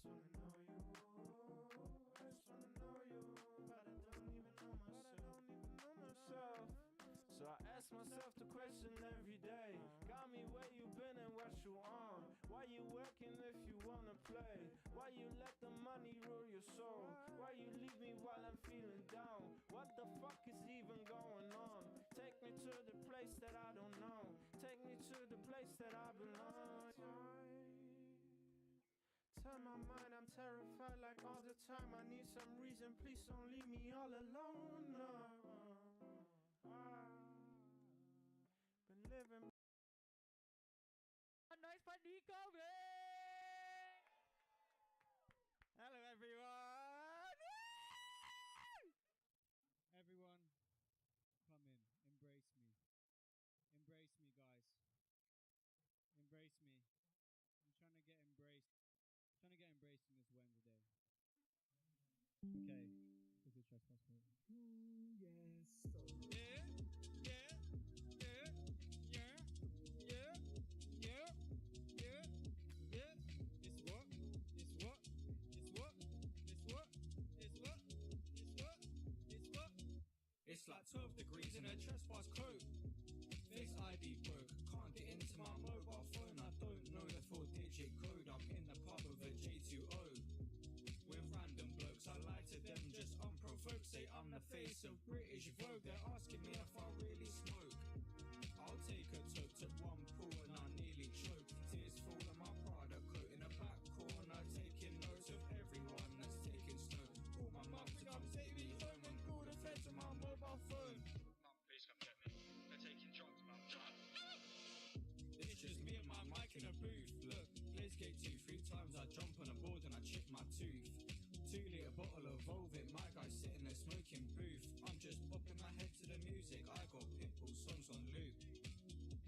just wanna know you. I just wanna know you, but I don't even know myself. So I ask myself the question every day. Got me where you been and what you on. Why you working if you wanna play? Why you let the money rule your soul? Why you leave me while I'm feeling down? What the fuck is even going on? Take me to the place that I don't know. Take me to the place that I belong. Turn my mind, I'm terrified like all the time. I need some reason, please don't leave me all alone. No. Been living. Nice funny going. Hello everyone. Everyone, come in. Embrace me. Embrace me, guys. Embrace me. I'm trying to get embraced. Trying to get embraced in this Wednesday. Okay. This is trespass. Ooh, yes. Yeah. It's what? It's like 12 degrees in a trespass coat. Face ID broke, can't get into my mobile phone. I don't know the 4-digit code. I'm in the pub with a J2O with random blokes. I lie to them just unprovoked. Say I'm the face of British Vogue. They're asking me if I really smoke. I'll take a toke, took one pull and I nearly choked. Tears fall on my Prada coat in the back corner, taking notes of everyone that's taking snow. Call my mum to come take me home and call the feds on my mobile phone. Mum, please come get me. They're taking drugs, mum. It's just me and my mic in a booth. Look, plays gate 2-3 times. I jump on a board and I chip my tooth. 2-litre bottle of Volvic, my guy sitting there smoking booth. I'm just bopping my head to the music. I got Pitbull songs on loop.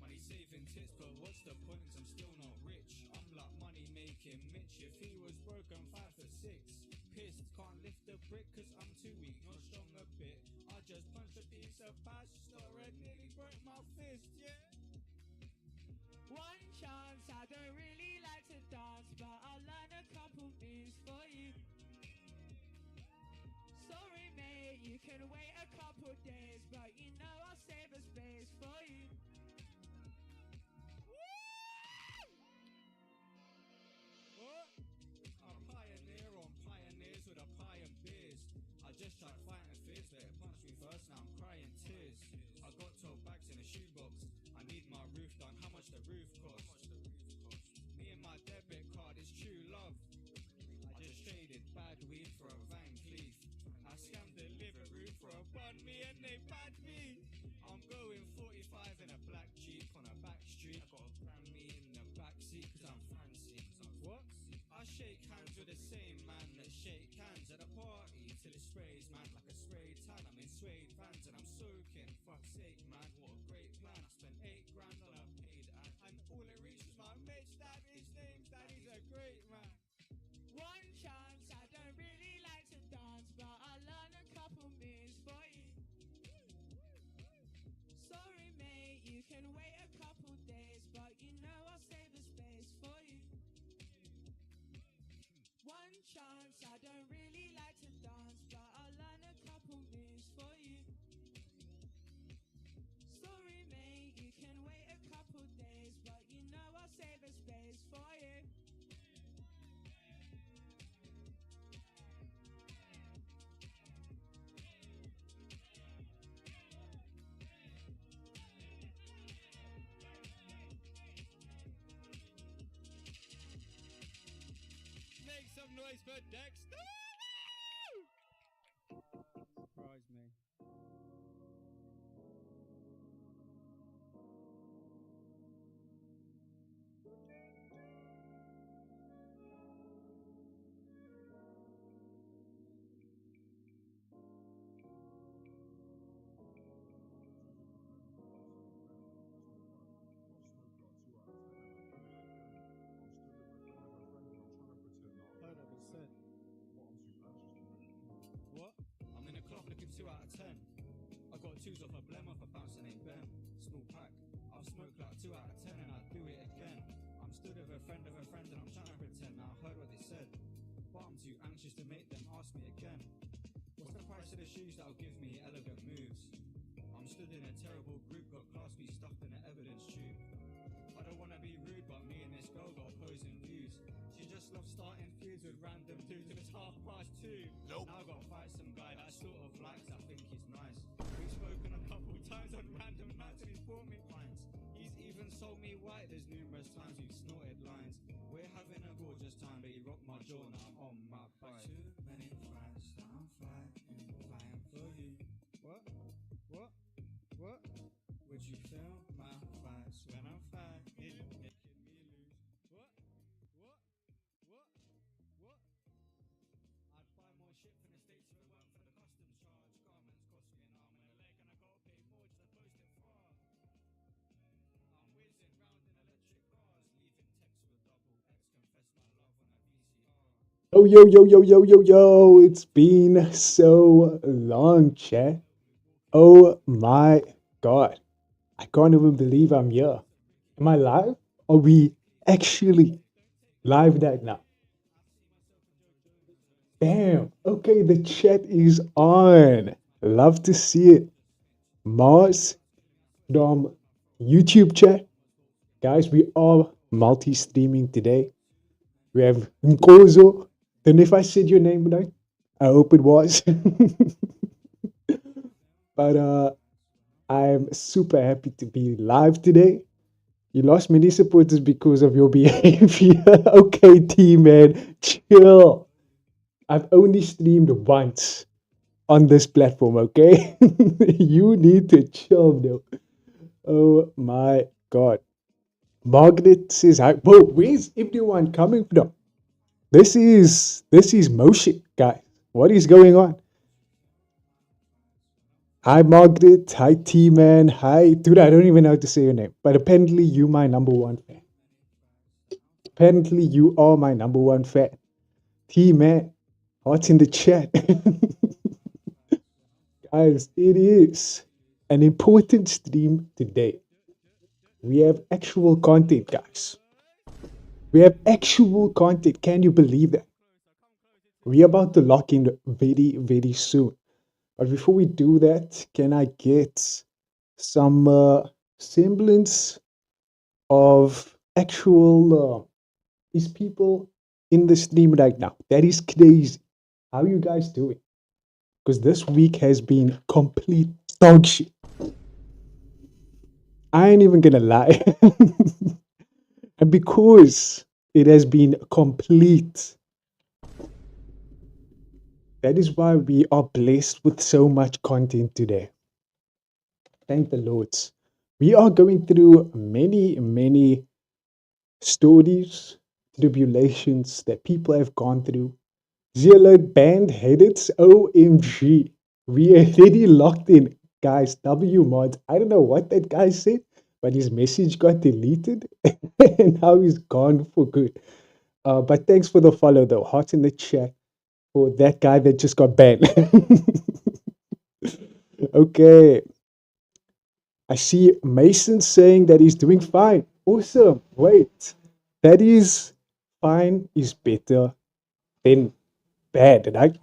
Money saving tits, but what's the point? 'Cause I'm still not rich. I'm like money making Mitch. If he was broke, I'm 5'6". Pissed, can't lift a brick 'cause I'm too weak, not strong a bit. I just punched a piece of pasta and nearly broke my fist, yeah. One chance, I don't really like to dance, but I'll learn a couple moves for you. Sorry mate, you can wait a couple days, but you know I'll save a space for you. What? I'm a pioneer on pioneers with a pie and beers. I just tried fighting fears, but it punched me first, now I'm crying tears. I got 12 bags in a shoebox. I need my roof done, how much the roof cost? Me and my debit card is true love. I just traded bad weed for a Van Cleef. I scammed Deliveroo for a bun me and they banned me. I'm going 45 in a black Jeep on a back street. I got a brand me in the backseat 'cause I'm fancy. What? I shake hands with the same man that shake hands at a party till it sprays, man, like a spray tan. I'm in suede vans and I'm soaking. Fuck's sake, man, what a great plan. I spent 8 grand on a paid ad, and all it reached was my mate's dad. His name's dad, he's a great man. One chance, I don't really like to dance, but I'll learn a couple moves for you. Sorry mate, you can wait a couple days, but you know I'll save a space for you. One chance, I don't really like to dance, but I'll learn a couple moves for you. Sorry mate, you can wait a couple days, but you know I'll save a space for you. Make some noise for Dexter! Surprise me. Heard what was said. What? I'm in a club looking 2 out of 10. I got 2s off a blem off a bouncer named Ben. Small pack. I'll smoke like 2 out of 10 and I'll do it again. I'm stood with a friend and I'm trying to pretend. Now I heard what they said. moves that'll give me elegant moves. I'm stood in a terrible group, got class B stuffed in an evidence tube. I don't wanna be rude, but me and this girl got opposing views. She just loves starting feuds with random dudes. It's 2:30. Nope. Now I gotta fight some guy that sort of likes, I think he's nice. We've spoken a couple times on random nights and he's bought me pints. He's even sold me white, there's numerous times we've snorted lines. We're having a gorgeous time, but he rocked my jaw, now I'm on my bike. Too many fights, now I'm fighting for you. What? Would you feel my fights when I'm fighting, making me lose? What? I'd buy more shit from the States if it weren't for the customs charge. Garments cost me an arm and a leg, and I gotta pay more just to post it far. I'm whizzing round in electric cars, leaving texts with double X, confess my love on a VCR. Oh, yo. It's been so long, chat. Oh my God. I can't even believe I'm here. Am I live? Are we actually live right now? Damn. Okay, the chat is on. Love to see it. Mars from YouTube chat. Guys, we are multi-streaming today. We have Nkozo. Don't know if I said your name right. I hope it was. But I'm super happy to be live today. You lost many supporters because of your behavior. Okay, team, man, chill. I've only streamed once on this platform, okay? You need to chill, though. Oh my God. Margaret says hi. Whoa, where's everyone coming from? This is motion, guys. What is going on? Hi, Margaret. Hi, T-Man. Hi. Dude, I don't even know how to say your name. But apparently you my number one fan. Apparently you are my number one fan. T-Man, what's in the chat? Guys, it is an important stream today. We have actual content, guys. We have actual content. Can you believe that? We're about to lock in very, very soon. But before we do that, can I get some semblance of actual is people in the stream right now? That is crazy. How are you guys doing? Because this week has been complete dog shit. I ain't even gonna lie. And because it has been complete, that is why we are blessed with so much content today. Thank the Lords. We are going through many, many stories, tribulations that people have gone through. Zero band edits, OMG. We are already locked in. Guys, W mods. I don't know what that guy said, but his message got deleted and now he's gone for good. But thanks for the follow though. Hearts in the chat for that guy that just got banned. Okay. I see Mason saying that he's doing fine. Awesome. Wait. That is fine is better than bad, right?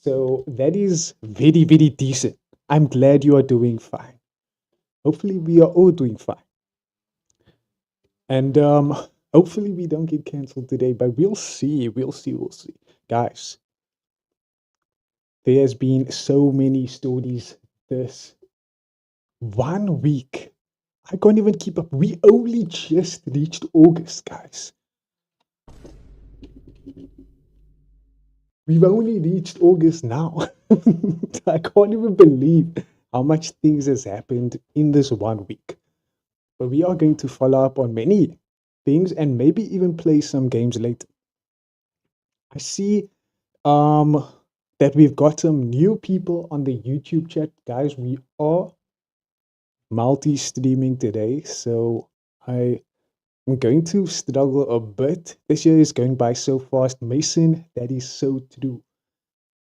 So that is very, very decent. I'm glad you are doing fine. Hopefully we are all doing fine. And hopefully we don't get cancelled today, but we'll see. We'll see. Guys, there has been so many stories this 1 week. I can't even keep up. We only just reached August, guys. We've only reached August now. I can't even believe how much things has happened in this 1 week. But we are going to follow up on many things and maybe even play some games later. I see that we've got some new people on the YouTube chat. Guys, we are multi-streaming today, so I am going to struggle a bit. This year is going by so fast. Mason, that is so true.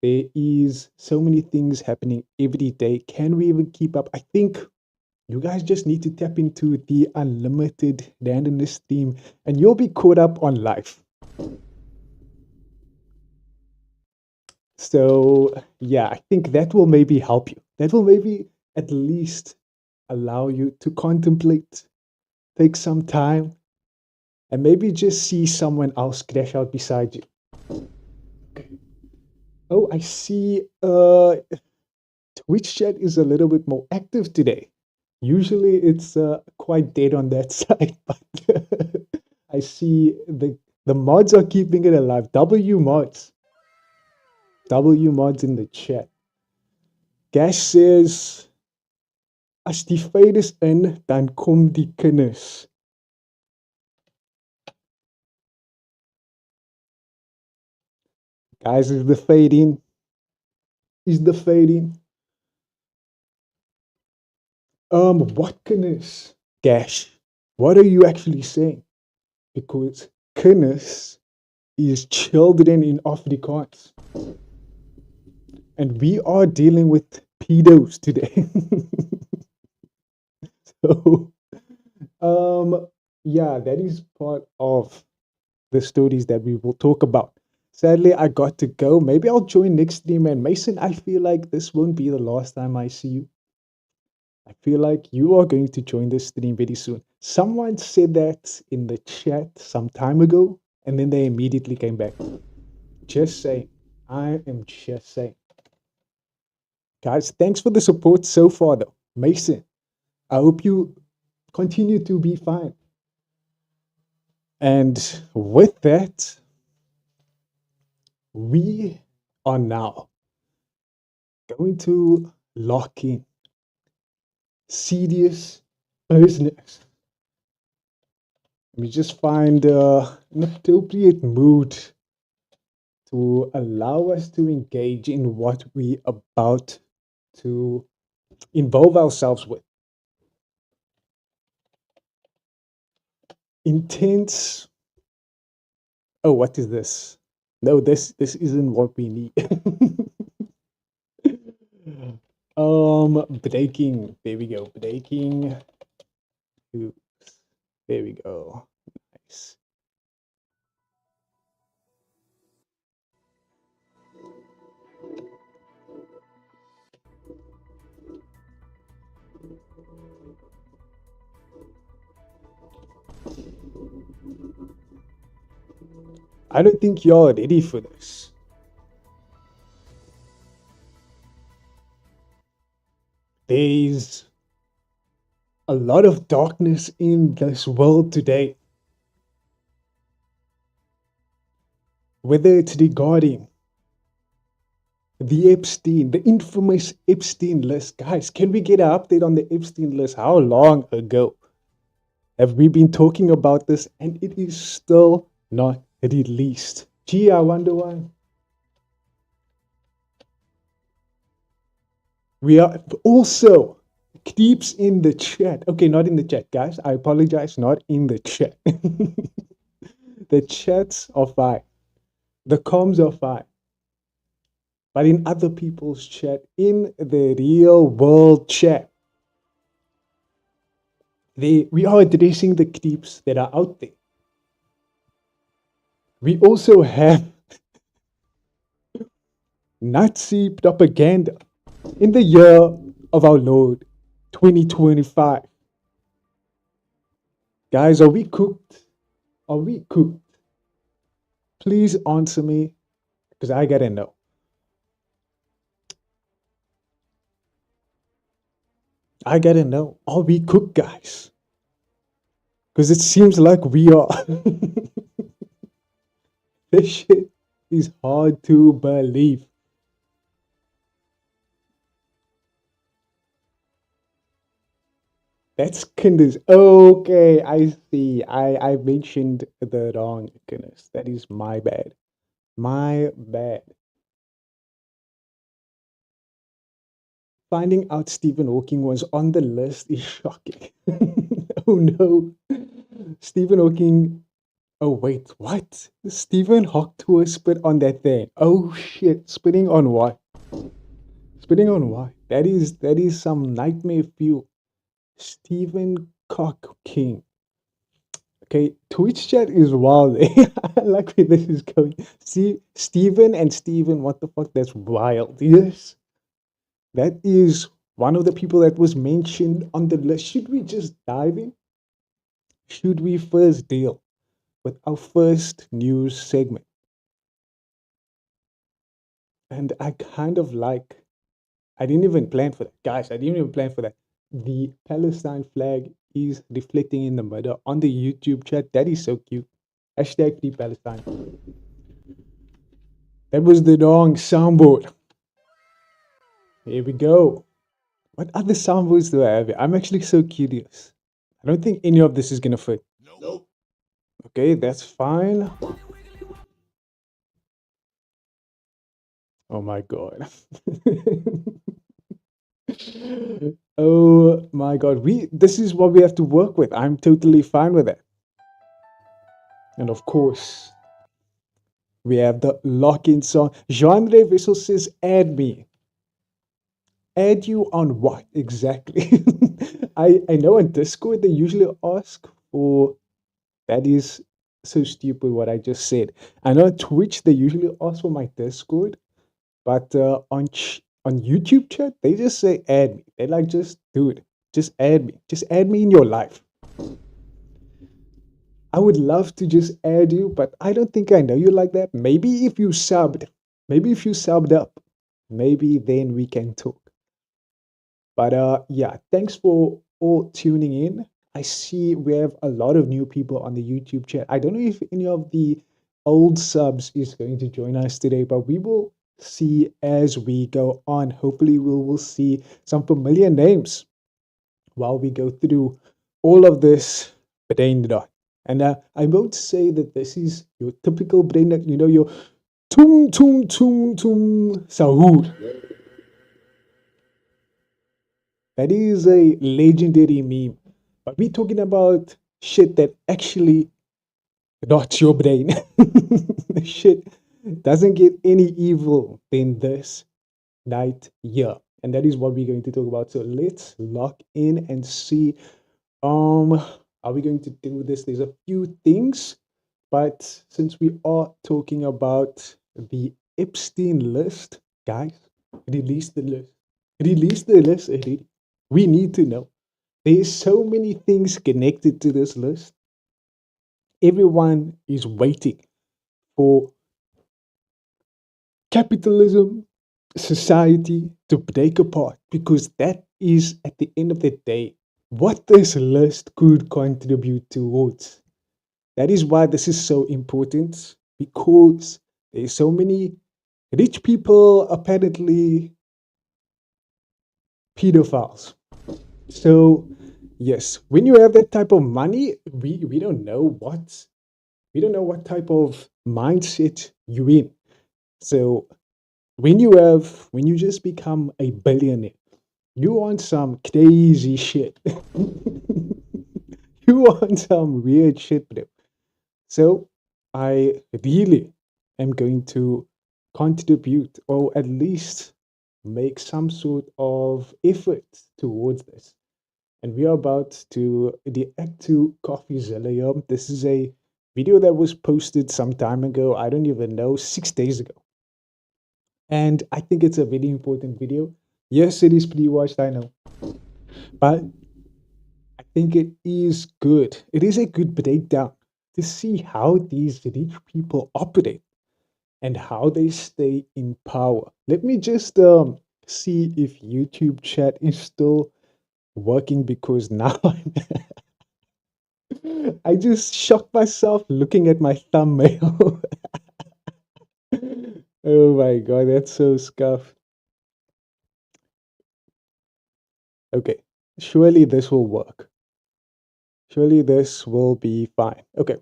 There is so many things happening every day. Can we even keep up? I think you guys just need to tap into the unlimited randomness theme and you'll be caught up on life. So, yeah, I think that will maybe help you. That will maybe at least allow you to contemplate, take some time, and maybe just see someone else crash out beside you. Oh, I see Twitch chat is a little bit more active today. Usually it's quite dead on that side, but I see the mods are keeping it alive. W mods in the chat. Gash says, as die fade is in, dan kom die kinders. Guys, is the fade in? Is the fade in? What kinders? Gash, what are you actually saying? Because kinders is children in Afrikaans. And we are dealing with pedos today. So, yeah, that is part of the stories that we will talk about. Sadly, I got to go. Maybe I'll join next stream. And Mason, I feel like this won't be the last time I see you. I feel like you are going to join this stream very soon. Someone said that in the chat some time ago, and then they immediately came back. Just saying. I am just saying. Guys, thanks for the support so far, though. Mason, I hope you continue to be fine. And with that, we are now going to lock in serious business. Let me just find an appropriate mood to allow us to engage in what we are about to involve ourselves with. Intense. Oh, what is this? No, this isn't what we need. Breaking. There we go. Breaking. Oops. There we go. Nice. I don't think you're ready for this. There's a lot of darkness in this world today. Whether it's regarding the infamous Epstein list. Guys, can we get an update on the Epstein list? How long ago have we been talking about this and it is still not released? Gee, I wonder why. We are also keeps in the chat. Okay, not in the chat, guys. I apologize, not in the chat. The chats are fine. The comms are fine. But in other people's chat, in the real world chat, we are addressing the creeps that are out there. We also have Nazi propaganda in the year of our Lord 2025. Guys, are we cooked? Are we cooked? Please answer me, because I gotta know. I gotta know. Are we cooked, guys? Because it seems like we are. This shit is hard to believe. That's kinders. Okay, I see. I mentioned the wrong kinders. That is my bad. My bad. Finding out Stephen Hawking was on the list is shocking. Oh no. Stephen Hawking. Oh wait, what? Stephen Hawking spit on that thing. Oh shit. Spitting on what? Spitting on what? That is some nightmare fuel. Stephen Cock King. Okay, Twitch chat is wild. I like where this is going. See, Steven, what the fuck? That's wild. Yes, that is one of the people that was mentioned on the list. Should we just dive in? Should we first deal with our first news segment? And I kind of like, I didn't even plan for that. Guys, I didn't even plan for that. The Palestine flag is reflecting in the middle on the YouTube chat. That is so cute. Hashtag Free Palestine. That was the wrong soundboard. Here we go. What other soundboards do I have here? I'm actually so curious. I don't think any of this is gonna fit. Nope. Okay, that's fine. Oh my god. Oh my god. This is what we have to work with. I'm totally fine with that. And of course, we have the lock-in song. Genre Vessel says, add me. Add you on what exactly? I know on Discord they usually ask for, that is so stupid what I just said. I know on Twitch they usually ask for my Discord, but on YouTube chat they just say add me. They like, just do it. Just add me. Just add me in your life. I would love to just add you, but I don't think I know you like that. Maybe if you subbed up, maybe then we can talk. But yeah, thanks for all tuning in. I see we have a lot of new people on the YouTube chat. I don't know if any of the old subs is going to join us today, but we will see as we go on. Hopefully, we will see some familiar names while we go through all of this brain rot. And I won't say that this is your typical brain rot, your tum tum tum tum sahur. That is a legendary meme. But we're talking about shit that actually rots your brain. Shit doesn't get any evil than this right here. And that is what we're going to talk about. So let's lock in and see. Are we going to do this? There's a few things, but since we are talking about the Epstein list, guys, release the list. Release the list, Eddie. We need to know. There's so many things connected to this list. Everyone is waiting for capitalism, society to break apart, because that is, at the end of the day, what this list could contribute towards. That is why this is so important, because there's so many rich people, apparently pedophiles. So yes, when you have that type of money, we don't know what type of mindset you're in. So when you just become a billionaire, you want some crazy shit. You want some weird shit, bro. So I really am going to contribute, or at least make some sort of effort towards this. And we are about to react to CoffeeZilla here. This is a video that was posted some time ago. I don't even know, 6 days ago. And I think it's a very important video. Yes, it is pre-watched, I know. But I think it is good. It is a good breakdown to see how these rich people operate and how they stay in power. Let me just see if YouTube chat is still working, because now I just shocked myself looking at my thumbnail. Oh my god, that's so scuffed. Okay, surely this will work. Surely this will be fine. Okay.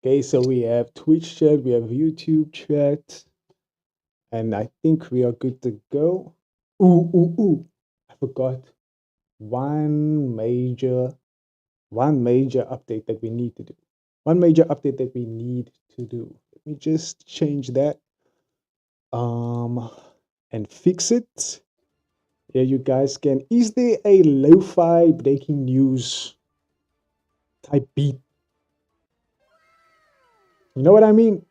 Okay, so we have Twitch chat, we have YouTube chat, and I think we are good to go. Ooh. I forgot one major update that we need to do. One major update that we need to do. Let me just change that. And fix it. Yeah, you guys can. Is there a lo-fi breaking news type beat. You know what I mean?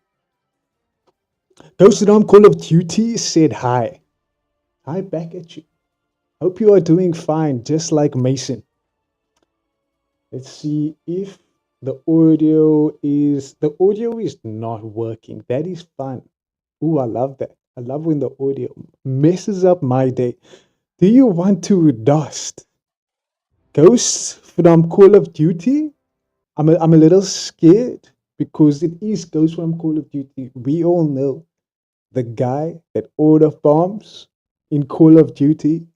Ghost Ram Call of Duty said hi. Hi back at you. Hope you are doing fine, just like Mason. Let's see if the audio is not working. That is fun. Ooh, I love that. I love when the audio messes up my day. Do you want to dust Ghosts from Call of Duty? I'm a little scared because it is Ghosts from Call of Duty. We all know the guy that ordered bombs in Call of Duty,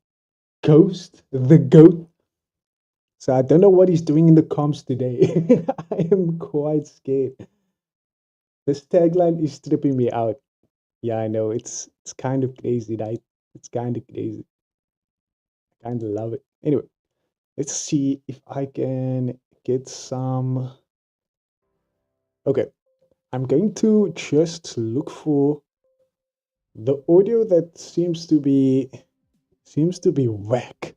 Ghost, the GOAT. So I don't know what he's doing in the comms today. I am quite scared. This tagline is tripping me out. Yeah, I know. It's kind of crazy, right? It's kind of crazy. I kind of love it. Anyway, let's see if I can get some. Okay, I'm going to just look for the audio that seems to be whack.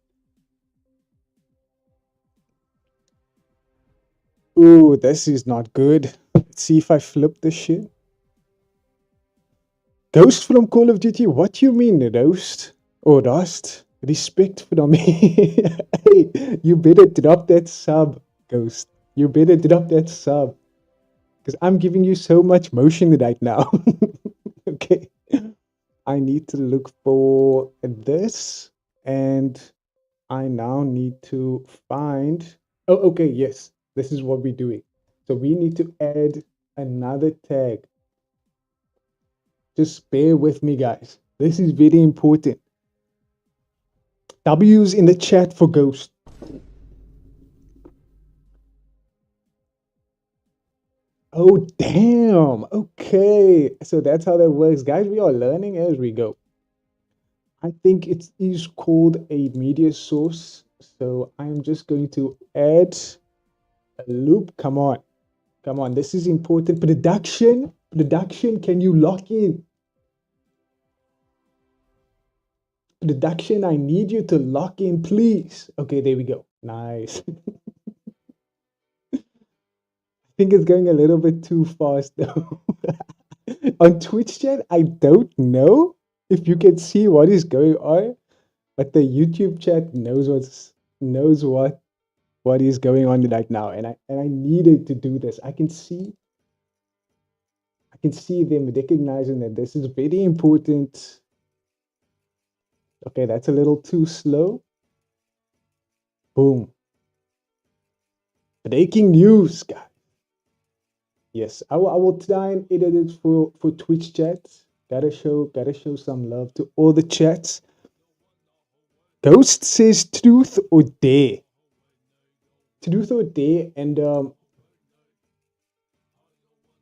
Ooh, this is not good. Let's see if I flip this shit. Ghost from Call of Duty, what do you mean, roast or rust? Respect from me. Hey, you better drop that sub, Ghost. You better drop that sub. Because I'm giving you so much motion right now. Okay. I need to look for this. And I now need to find. Oh, okay. Yes. This is what we're doing. So we need to add another tag. Just bear with me, guys. This is very important. W's in the chat for Ghost. Oh, damn. Okay. So that's how that works. Guys, we are learning as we go. I think it is called a media source. So I'm just going to add a loop. Come on. Come on. This is important. Production. Production. Can you lock in? Production. I need you to lock in, please. Okay, there we go. Nice. I think it's going a little bit too fast though. On Twitch chat, I don't know if you can see what is going on, but the YouTube chat knows what is going on right now, and I needed to do this. I can see them recognizing that this is very important. Okay, that's a little too slow. Boom. Breaking news, guys. Yes, I will try and edit it for Twitch chat. Gotta show some love to all the chats. Ghost says truth or dare. Truth or dare, and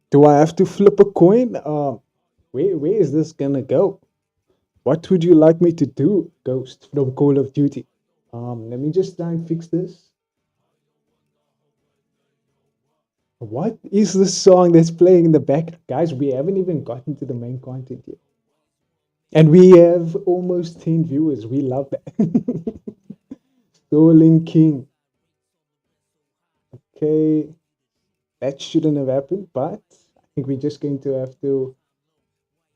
do I have to flip a coin? Where is this gonna go? What would you like me to do, Ghost from Call of Duty? Let me just try and fix this. What is the song that's playing in the back? Guys, we haven't even gotten to the main content yet. And we have almost 10 viewers. We love that. Stolen King. Okay. That shouldn't have happened, but I think we're just going to have to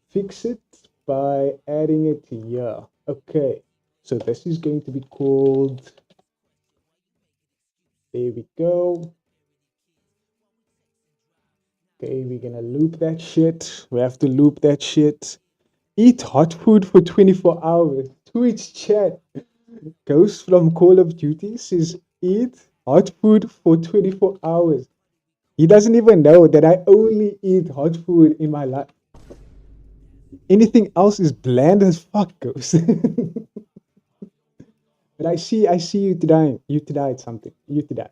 fix it by adding it here. Okay. So this is going to be called. There we go. Okay, we're gonna loop that shit. We have to loop that shit. Eat hot food for 24 hours. Twitch chat. Ghost from Call of Duty says eat hot food for 24 hours. He doesn't even know that I only eat hot food in my life. Anything else is bland as fuck, Ghost. But I see you today. You today something. You today.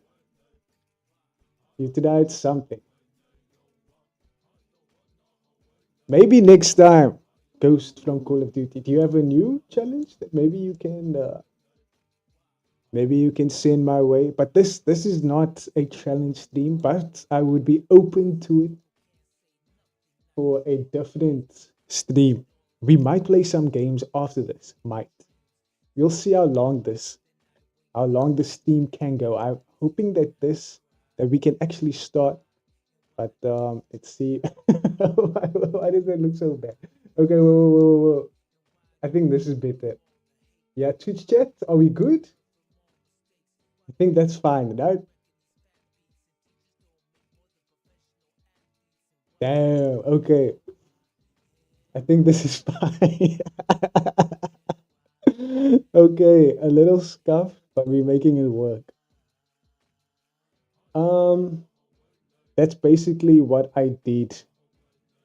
You today something. Maybe next time, Ghost from Call of Duty. Do you have a new challenge that maybe you can send my way? But this is not a challenge stream, but I would be open to it for a different stream. We might play some games after this. Might. We'll see how long this stream can go. I'm hoping that this that we can actually start. But let's see. Why does that look so bad? Okay, whoa. I think this is better. Yeah, Twitch chat, are we good? I think that's fine, right? Damn, okay. I think this is fine. Okay, a little scuff, but we're making it work. Um, that's basically what I did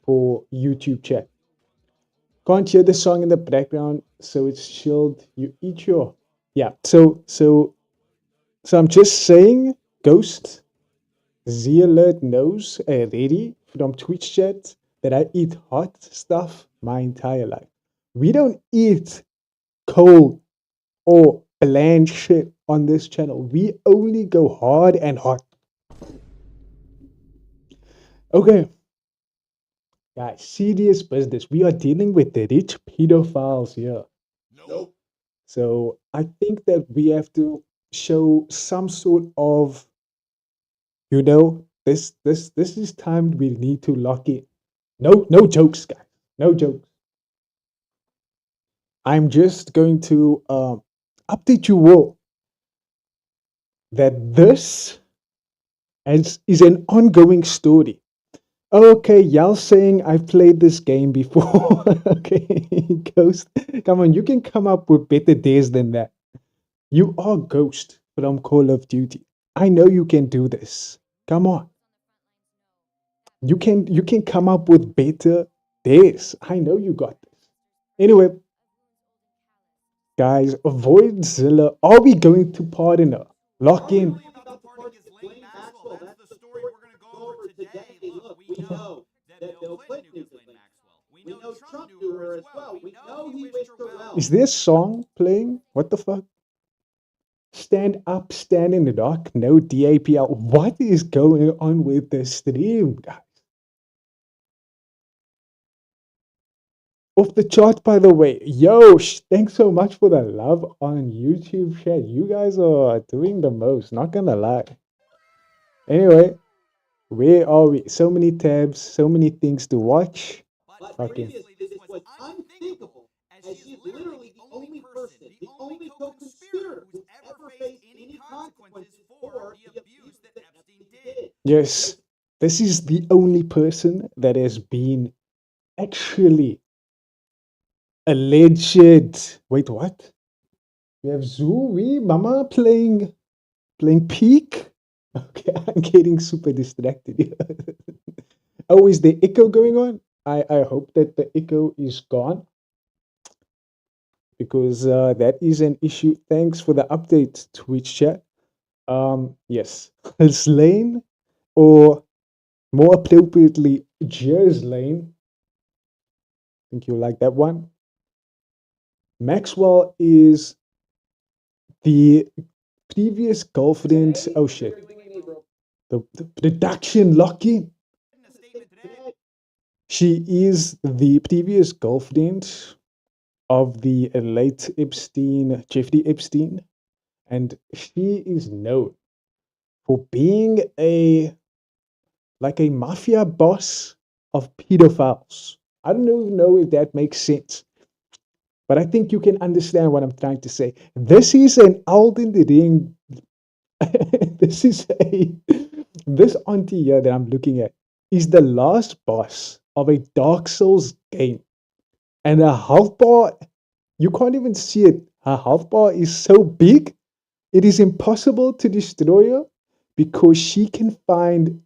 for YouTube chat. Can't hear the song in the background, so it's chilled. You eat your yeah. So I'm just saying, Ghost Z Alert knows already from Twitch chat that I eat hot stuff my entire life. We don't eat cold or bland shit on this channel. We only go hard and hot. Okay, guys, serious business. We are dealing with the rich pedophiles here. Nope. So I think that we have to show some sort of, this is time we need to lock in. No jokes, guys. No jokes. I'm just going to update you all that this is an ongoing story. Okay, y'all saying I've played this game before. Okay, Ghost. Come on, you can come up with better days than that. You are Ghost from Call of Duty. I know you can do this. Come on. You can come up with better days. I know you got this. Anyway, guys, avoid Zilla. Are we going to pardon her? Lock in. That's the story we're going to go over today. Look, we know that Bill Clinton knew Ghislaine Maxwell. We know Trump knew her as well. We know he wished her well. Is this song playing? What the fuck? Stand up, stand in the dark. No DAPL. What is going on with the stream, guys? Off the chart, by the way. Yo, thanks so much for the love on YouTube chat. You guys are doing the most, not gonna lie. Anyway, where are we? So many tabs, so many things to watch. But Okay. previously, this was unthinkable, as she is literally the only person, the only co-conspirator who's ever faced any consequences for the abuse that Epstein did. Yes, this is the only person that has been actually alleged. Wait, what? We have Zooey Mama playing Peak. Okay, I'm getting super distracted here. Oh, is the echo going on? I hope that the echo is gone because that is an issue. Thanks for the update, Twitch chat. Yes, Lane, or more appropriately, Lane. I think you like that one. Maxwell is the previous girlfriend. Oh shit. The production lock-in. She is the previous girlfriend of the late Epstein, Jeffrey Epstein, and she is known for being a mafia boss of pedophiles. I don't even know if that makes sense, but I think you can understand what I'm trying to say. This is an Elden Ring. This auntie here that I'm looking at is the last boss of a Dark Souls game. And her health bar, you can't even see it. Her health bar is so big, it is impossible to destroy her because she can find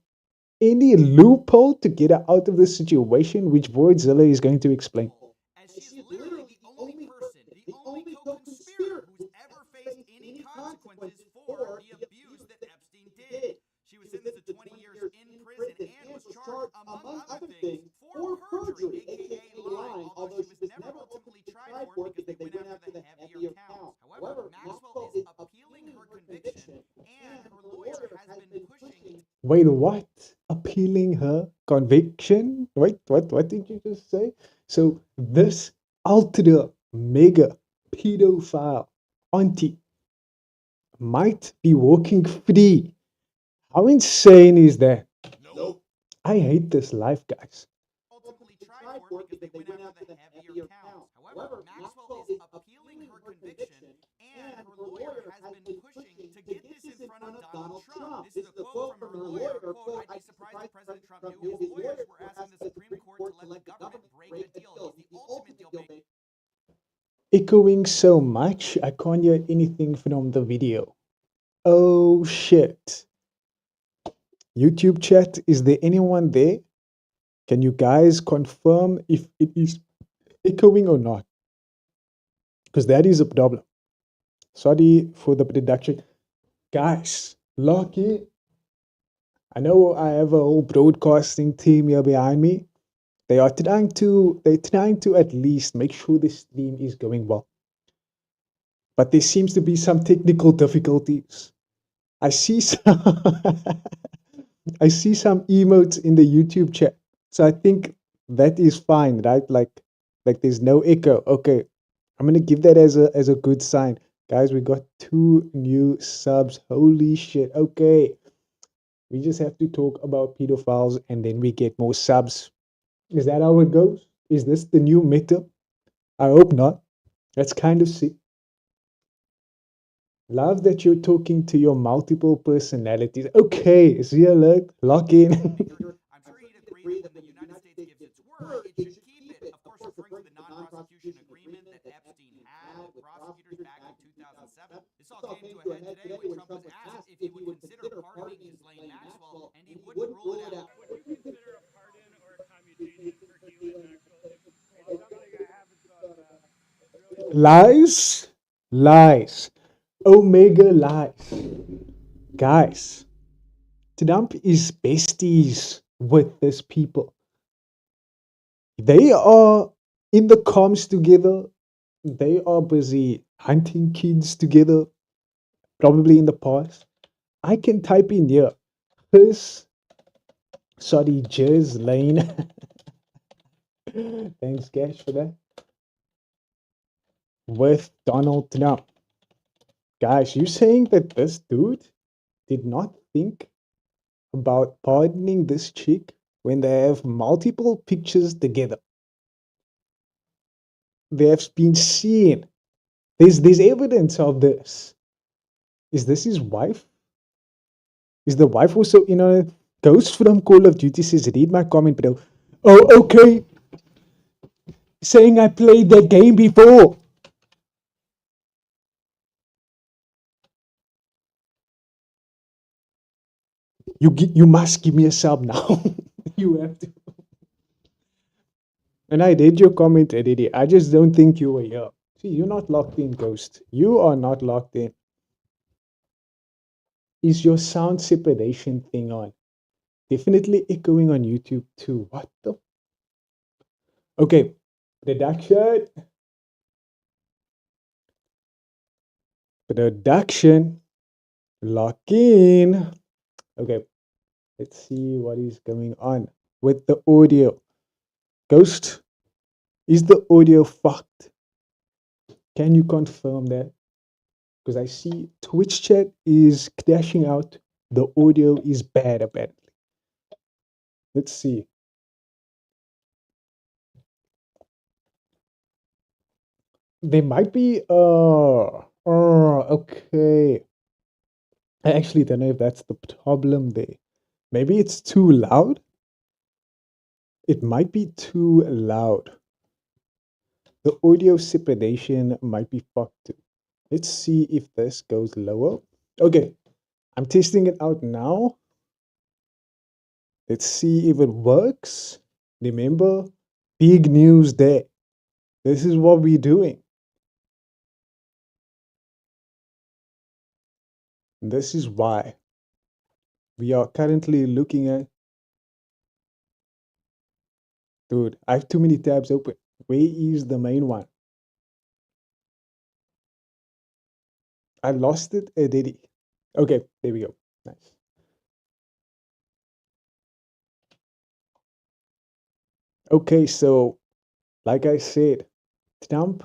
any loophole to get her out of the situation, which Voidzilla is going to explain. As she is literally the only person, the only co-conspirator who's ever faced any consequences for the abuse that Epstein did. She was sentenced to 20 years in prison and was charged, among other things, for perjury, aka lying, although she was never ultimately tried for it because they went after the heavier counts. However, Maxwell is appealing her conviction, and her lawyer has been pushing. Wait, what? Appealing her conviction? Wait, what did you just say? So this ultra mega pedophile auntie might be walking free. How insane is that? Nope. I hate this life, guys. Ultimately tried for it because they went after the heavier counts. However, Maxwell is appealing her conviction, and her lawyer has been pushing to get this in front of Donald Trump. This is a quote from her lawyer. Quote, "I'd be surprised if President Trump knew his lawyers were asking the Supreme Court to let the government break a deal. He's the ultimate deal maker." Echoing so much, I can't hear anything from the video. Oh shit. YouTube chat, is there anyone there? Can you guys confirm if it is echoing or not? Because that is a problem. Sorry for the production. Guys, lock in. I know I have a whole broadcasting team here behind me. They're trying to at least make sure the stream is going well. But there seems to be some technical difficulties. I see some I see some emotes in the YouTube chat. So I think that is fine, right? Like there's no echo. Okay. I'm gonna give that as a good sign. Guys, we got 2 new subs. Holy shit. Okay. We just have to talk about pedophiles and then we get more subs. Is that how it goes? Is this the new meta? I hope not. That's kind of sick. Love that you're talking to your multiple personalities. Okay, see alert, lock in. I'm sure he'd agree that when the United States gives its word, it should keep it. Of course, referring to the non-prosecution agreement that Epstein had with prosecutors back in 2007. This all came to a head today when Trump was asked if he would consider pardoning Ghislaine Maxwell, and he wouldn't rule it out. Would you consider a pardon or a commutation for Ghislaine Maxwell if it's something I haven't thought about? Lies, lies, omega lies. Guys, Trump is besties with these people. They are in the comms together. They are busy hunting kids together, probably in the past. I can type in here. Jez Lane. Thanks, Cash, for that. With Donald Trump. Guys, you saying that this dude did not think about pardoning this chick when they have multiple pictures together? They have been seen. There's evidence of this. Is this his wife? Is the wife also in on it? Ghost from Call of Duty says, read my comment, bro. Oh, okay. Saying I played that game before. You must give me a sub now. You have to. And I read your comment, Eddie. I just don't think you were here. See, you're not locked in, Ghost. You are not locked in. Is your sound separation thing on? Definitely echoing on YouTube too. What the? Okay, production. Production. Lock in. Okay, let's see what is going on with the audio. Ghost, is the audio fucked? Can you confirm that? Because I see Twitch chat is crashing out. The audio is bad, apparently. Let's see. There might be. Okay. I actually don't know if that's the problem there. Maybe it's too loud. It might be too loud. The audio separation might be fucked too. Let's see if this goes lower. Okay, I'm testing it out now. Let's see if it works. Remember, big news there. This is what we're doing. This is why we are currently looking at. Dude, I have too many tabs open. Where is the main one? I lost it already. Okay, there we go. Nice. Okay, so like I said, Trump,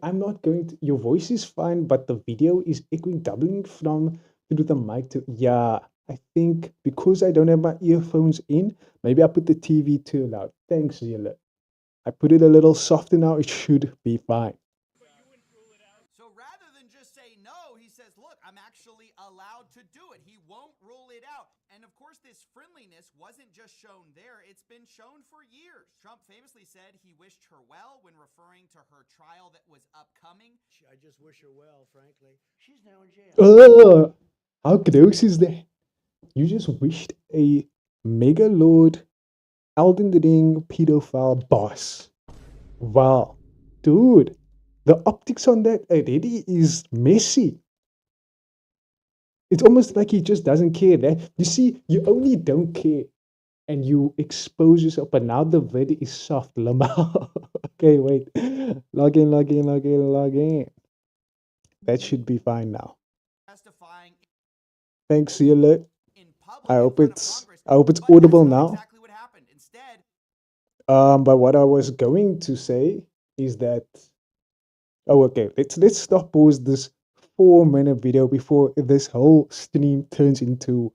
I'm not going to. Your voice is fine, but the video is echoing, doubling from through the mic to. Yeah, I think because I don't have my earphones in, maybe I put the TV too loud. Thanks, Zilla. I put it a little softer now. It should be fine. So rather than just say no, he says, look, I'm actually allowed to do it. He won't rule it out. And of course, this friendliness wasn't just shown there, it's been shown for years. Trump famously said he wished her well when referring to her trial that was upcoming. I just wish her well, frankly. She's now in jail. Oh, how gross is that? You just wished a mega lord, Elden Ring pedophile boss. Wow. Dude, the optics on that already is messy. It's almost like he just doesn't care. That you see, you only don't care and you expose yourself, but now the vid is soft. Lamau. Okay, wait. Log in, log in, log in, log in. That should be fine now. Testifying Thanks, see you later. in public I in hope front of it's Congress, I hope it's but that's audible not now. exactly what happened. Instead, But what I was going to say is that okay, let's stop pause this 4-minute video before this whole stream turns into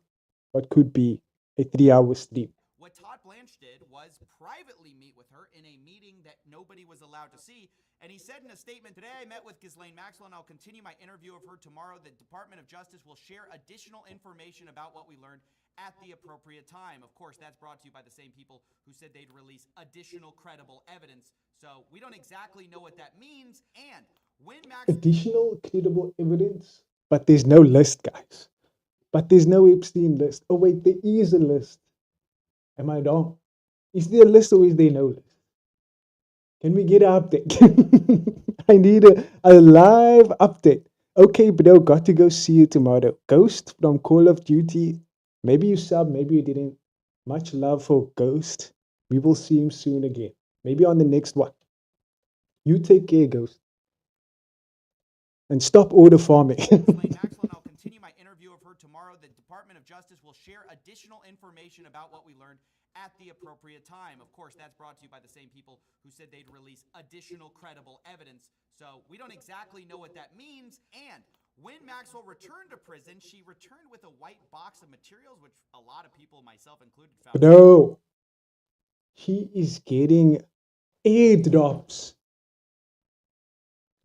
what could be a 3-hour stream. what Todd Blanche did was privately meet with her in a meeting that nobody was allowed to see. And he said in a statement, today I met with Ghislaine Maxwell and I'll continue my interview of her tomorrow. The Department of Justice will share additional information about what we learned at the appropriate time. Of course, that's brought to you by the same people who said they'd release additional credible evidence. So we don't exactly know what that means. And when Additional credible evidence, but there's no list, guys. But there's no Epstein list. Oh wait, there is a list. Am I wrong? Is there a list or is there no list? Can we get an update? I need a live update. Okay, bro, got to go see you tomorrow. Ghost from Call of Duty. Maybe you sub, maybe you didn't. Much love for Ghost. We will see him soon again. Maybe on the next one. You take care, Ghost. And stop order farming. Ghislaine Maxwell and I'll continue my interview of her tomorrow. The Department of Justice will share additional information about what we learned at the appropriate time. Of course, that's brought to you by the same people who said they'd release additional credible evidence. So we don't exactly know what that means. And when Maxwell returned to prison, she returned with a white box of materials, which a lot of people, myself included, found. No. He is getting airdrops.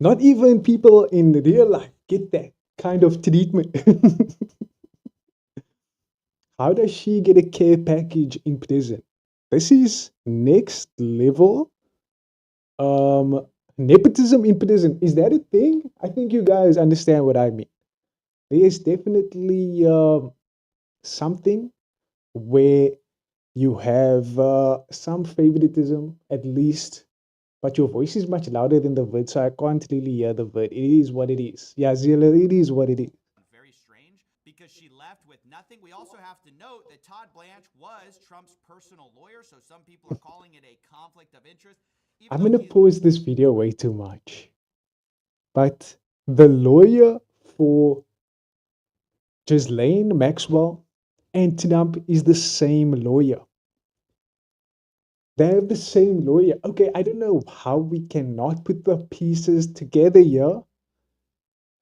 Not even people in real life get that kind of treatment. How does she get a care package in prison? This is next level. Nepotism in prison. Is that a thing? I think you guys understand what I mean. There is definitely something where you have some favoritism, at least, but your voice is much louder than the vid, so I can't really hear the vid. It is what it is. Yeah, Zilla, it is what it is. Very strange because she left with nothing. We also have to note that Todd Blanche was Trump's personal lawyer, so some people are calling it a conflict of interest. I'm going to pause this video way too much. But the lawyer for Ghislaine Maxwell and Trump is the same lawyer. They have the same lawyer. Okay, I don't know how we cannot put the pieces together here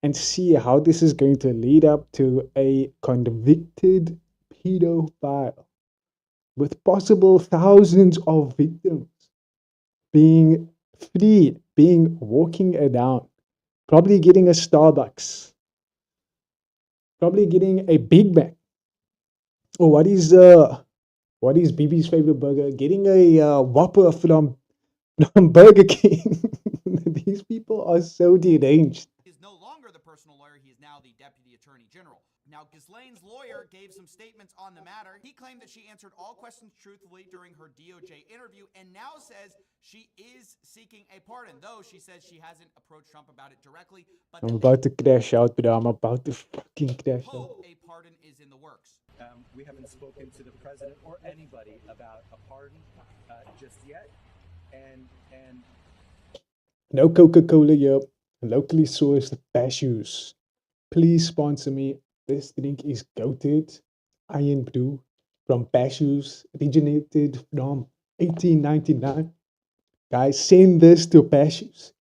and see how this is going to lead up to a convicted pedophile with possible thousands of victims being freed, being walking around, probably getting a Starbucks, probably getting a Big Mac. Or what is BB's favorite burger? Getting a Whopper from Burger King. These people are so deranged. He's no longer the personal lawyer. He is now the Deputy Attorney General. Now, Ghislaine's lawyer gave some statements on the matter. He claimed that she answered all questions truthfully during her DOJ interview and now says she is seeking a pardon, though she says she hasn't approached Trump about it directly. But I'm about to crash out, but I'm about to fucking crash out. hope a pardon is in the works. We haven't spoken to the president or anybody about a pardon just yet. And No Coca-Cola here. Locally sourced cashews. Please sponsor me. This drink is goated. Iron brew from cashews, originated from 1899. Guys, send this to cashews.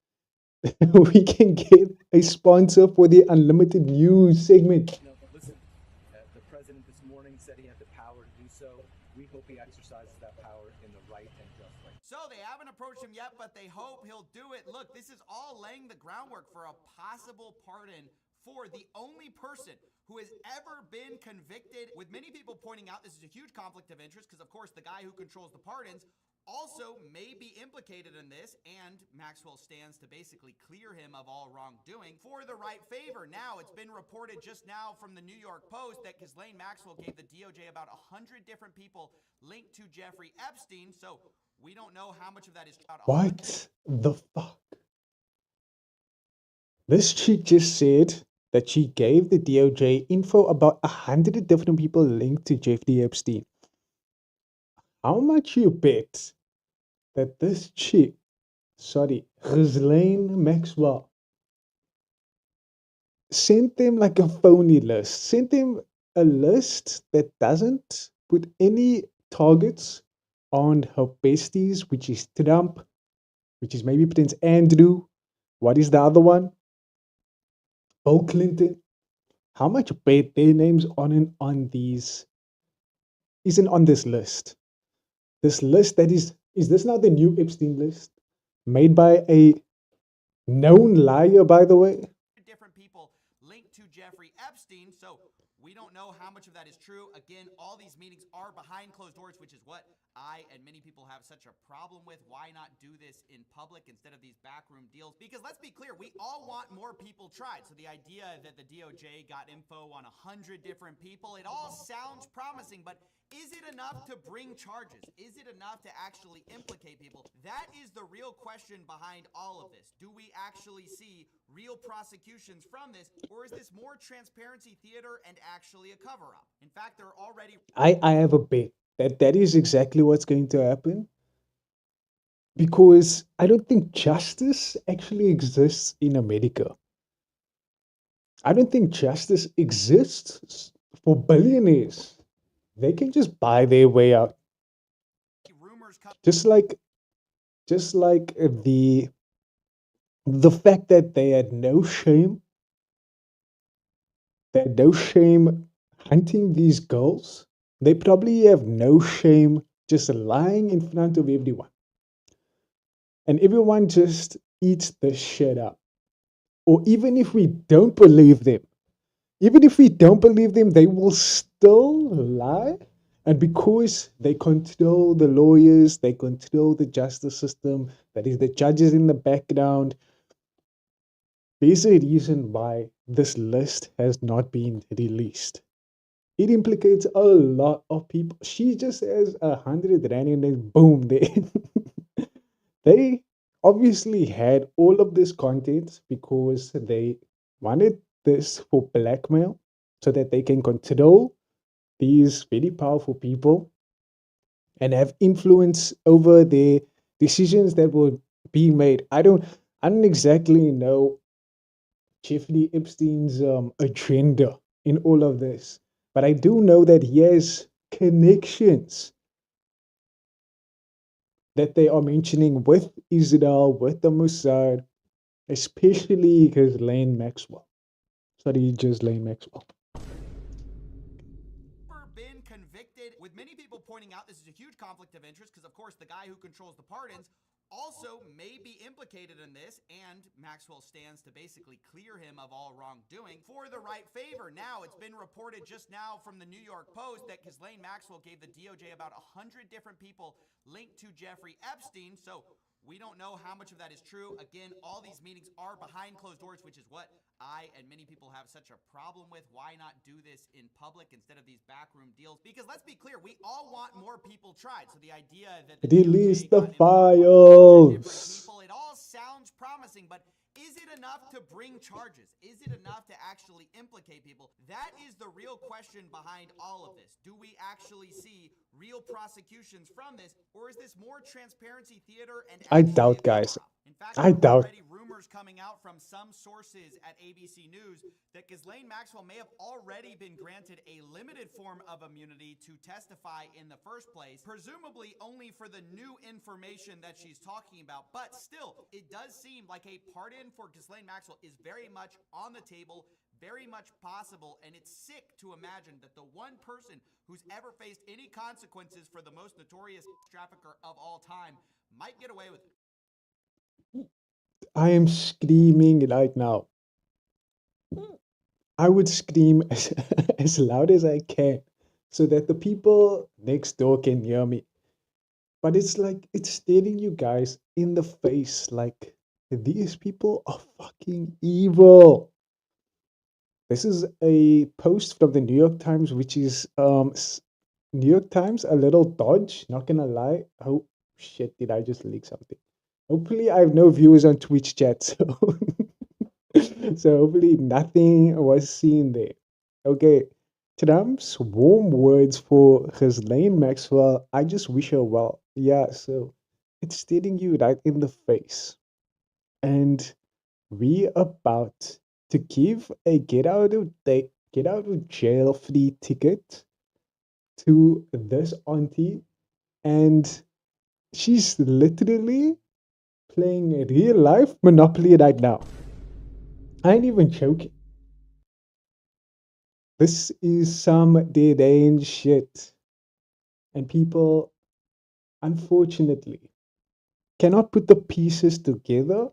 We can get a sponsor for the unlimited news segment. listen, the president this morning So they haven't approached him yet, but they hope he'll do it. Look, this is all laying the groundwork for a possible pardon for the only person who has ever been convicted, with many people pointing out this is a huge conflict of interest because, of course, the guy who controls the pardons also may be implicated in this, and Maxwell stands to basically clear him of all wrongdoing for the right favor. Now, it's been reported just now from the New York Post that Ghislaine Maxwell gave the DOJ about 100 different people linked to Jeffrey Epstein, so we don't know how much of that is about. What the fuck? This chick just said that she gave the DOJ info about 100 different people linked to Jeffrey Epstein. How much you bet that this chick, Ghislaine Maxwell, sent them like a phony list, sent them a list that doesn't put any targets on her besties, which is Trump, which is maybe Prince Andrew. What is the other one? Bill Clinton. How much bet their names on these isn't on this list? This list that is this now the new Epstein list? Made by a known liar, by the way? Different people linked to Jeffrey Epstein, so we don't know how much of that is true. Again, all these meetings are behind closed doors, which is what I and many people have such a problem with. Why not do this in public instead of these backroom deals? Because let's be clear, we all want more people tried. So the idea that the DOJ got info on 100 different people, it all sounds promising, but is it enough to bring charges? Is it enough to actually implicate people? That is the real question behind all of this. Do we actually see real prosecutions from this, or is this more transparency theater and actually a cover-up? In fact, there are already... I have a bet that is exactly what's going to happen, because I don't think justice actually exists in America. I don't think justice exists for billionaires. They can just buy their way out. rumors come... Just like the fact that they had no shame. They had no shame hunting these girls. They probably have no shame just lying in front of everyone. And everyone just eats the shit up. Or even if we don't believe them, they will still lie. And because they control the lawyers, they control the justice system, that is the judges in the background, there's a reason why this list has not been released. It implicates a lot of people. She just has 100 rand and then boom, they obviously had all of this content because they wanted this for blackmail so that they can control these very powerful people and have influence over their decisions that will be made. I don't exactly know Jeffrey Epstein's agenda in all of this, but I do know that he has connections that they are mentioning with Israel, with the Mossad, especially Ghislaine Maxwell. Ghislaine Maxwell. Been convicted, with many people pointing out this is a huge conflict of interest because, of course, the guy who controls the pardons also may be implicated in this, and Maxwell stands to basically clear him of all wrongdoing for the right favor. Now, it's been reported just now from the New York Post that Ghislaine Maxwell gave the DOJ about 100 different people linked to Jeffrey Epstein, so we don't know how much of that is true. Again, all these meetings are behind closed doors, which is what I and many people have such a problem with. Why not do this in public instead of these backroom deals? Because let's be clear, we all want more people tried. So the idea that release the files. People, it all sounds promising, but is it enough to bring charges? Is it enough to actually implicate people? That is the real question behind all of this. Do we actually see real prosecutions from this, or is this more transparency theater and... I doubt, guys. In fact, I doubt. Already rumors coming out from some sources at ABC News that Ghislaine Maxwell may have already been granted a limited form of immunity to testify in the first place, presumably only for the new information that she's talking about. But still, it does seem like a pardon for Ghislaine Maxwell is very much on the table, very much possible, and it's sick to imagine that the one person who's ever faced any consequences for the most notorious trafficker of all time might get away with it. I am screaming right now. I would scream as loud as I can so that the people next door can hear me. But it's like it's staring you guys in the face like these people are fucking evil. This is a post from the New York Times, which is New York Times, a little dodge, not gonna lie. Oh shit, did I just leak something? Hopefully I have no viewers on Twitch chat, so so hopefully nothing was seen there. Okay. Trump's warm words for Ghislaine Maxwell. I just wish her well. Yeah, so it's staring you right in the face. And we about to give a get out of jail free ticket to this auntie, and she's literally playing a real life Monopoly right now. I ain't even joking. This is some deranged shit. And people, unfortunately, cannot put the pieces together,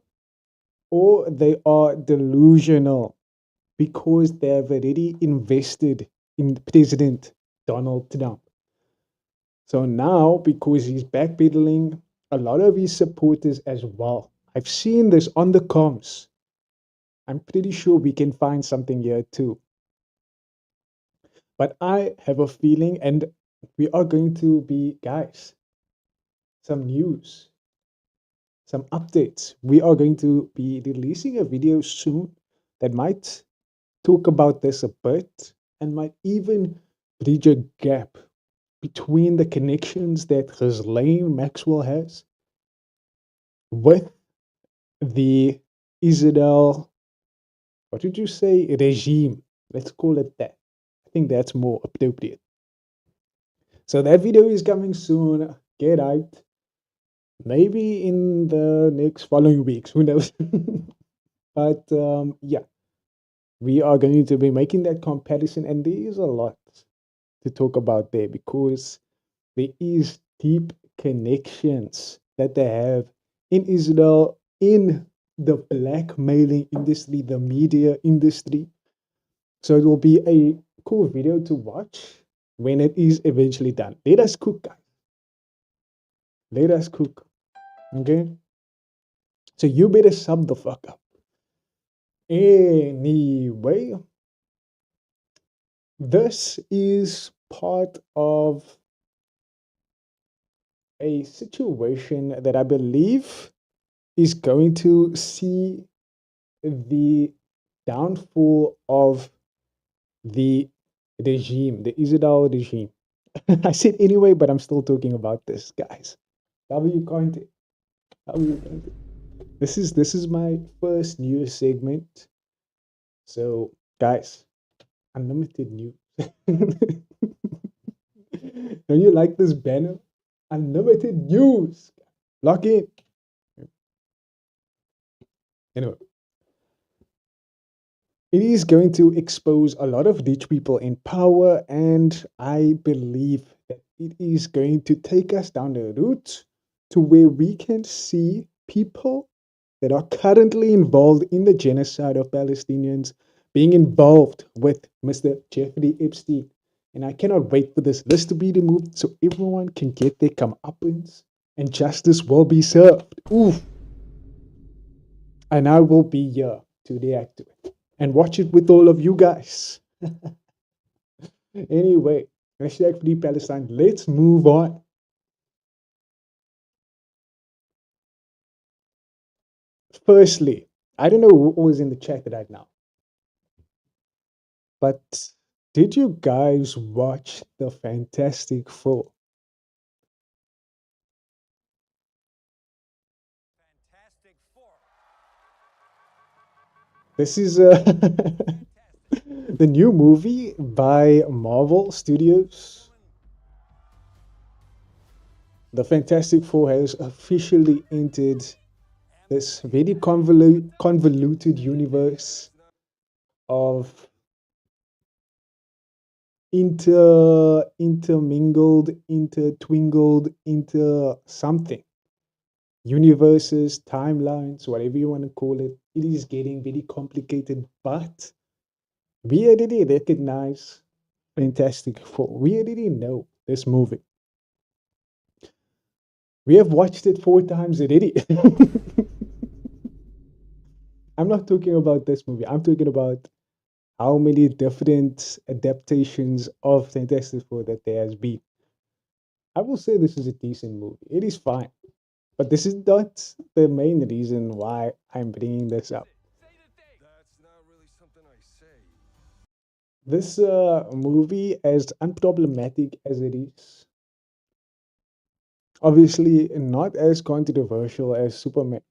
or they are delusional because they have already invested in President Donald Trump. So now, because he's backpedaling, a lot of his supporters as well. I've seen this on the comms. I'm pretty sure we can find something here too. But I have a feeling, and we are going to be, guys, some news, some updates. We are going to be releasing a video soon that might talk about this a bit and might even bridge a gap between the connections that Ghislaine Maxwell has with the Israel, what did you say, regime? Let's call it that. I think that's more appropriate. So that video is coming soon. Get out. Maybe in the next following weeks. Who knows? But yeah, we are going to be making that comparison, and there is a lot to talk about there because there is deep connections that they have in Israel, in the blackmailing industry, the media industry. So it will be a cool video to watch when it is eventually done. Let us cook, guys. Let us cook. Okay? So you better sub the fuck up. Anyway, this is part of a situation that I believe is going to see the downfall of the regime, the Israel regime. I said anyway, but I'm still talking about this, guys. W content. W content. This is my first news segment. So, guys, unlimited news. Don't you like this banner? Unlimited news. Lock in. Anyway, it is going to expose a lot of rich people in power, and I believe that it is going to take us down the route to where we can see people that are currently involved in the genocide of Palestinians being involved with Mr. Jeffrey Epstein. And I cannot wait for this list to be removed so everyone can get their comeuppance and justice will be served. Oof. And I will be here to react to it and watch it with all of you guys. Anyway, hashtag Free Palestine. Let's move on. Firstly, I don't know who was in the chat right now, but did you guys watch the Fantastic Four? This is the new movie by Marvel Studios. The Fantastic Four has officially entered this very convoluted universe of intermingled, intertwingled, inter something. universes, timelines, whatever you want to call it. It is getting very complicated, but we already recognize Fantastic Four. We already know this movie. We have watched it 4 times already. I'm not talking about this movie. I'm talking about how many different adaptations of Fantastic Four that there has been. I will say this is a decent movie. It is fine, but this is not the main reason why I'm bringing this up. That's not really something I say. This movie, as unproblematic as it is, obviously not as controversial as Superman.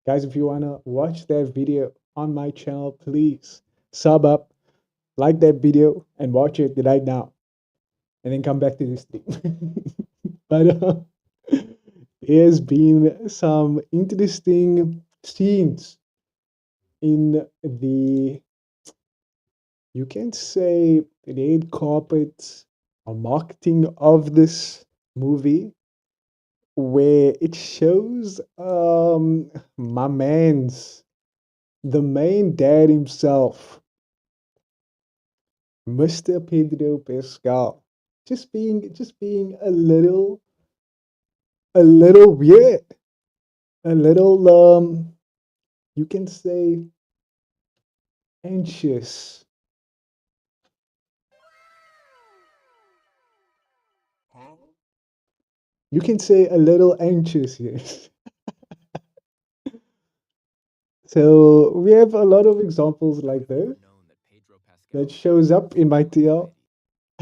Guys, if you wanna watch that video on my channel, please sub up, like that video, and watch it right now, and then come back to this thing. But there's been some interesting scenes in the, you can say, red carpet or marketing of this movie, where it shows my man's, the main dad himself, Mr. Pedro Pascal, just being a little weird, a little you can say anxious. You can say a little anxious, yes. So we have a lot of examples like this that shows up in my TL. I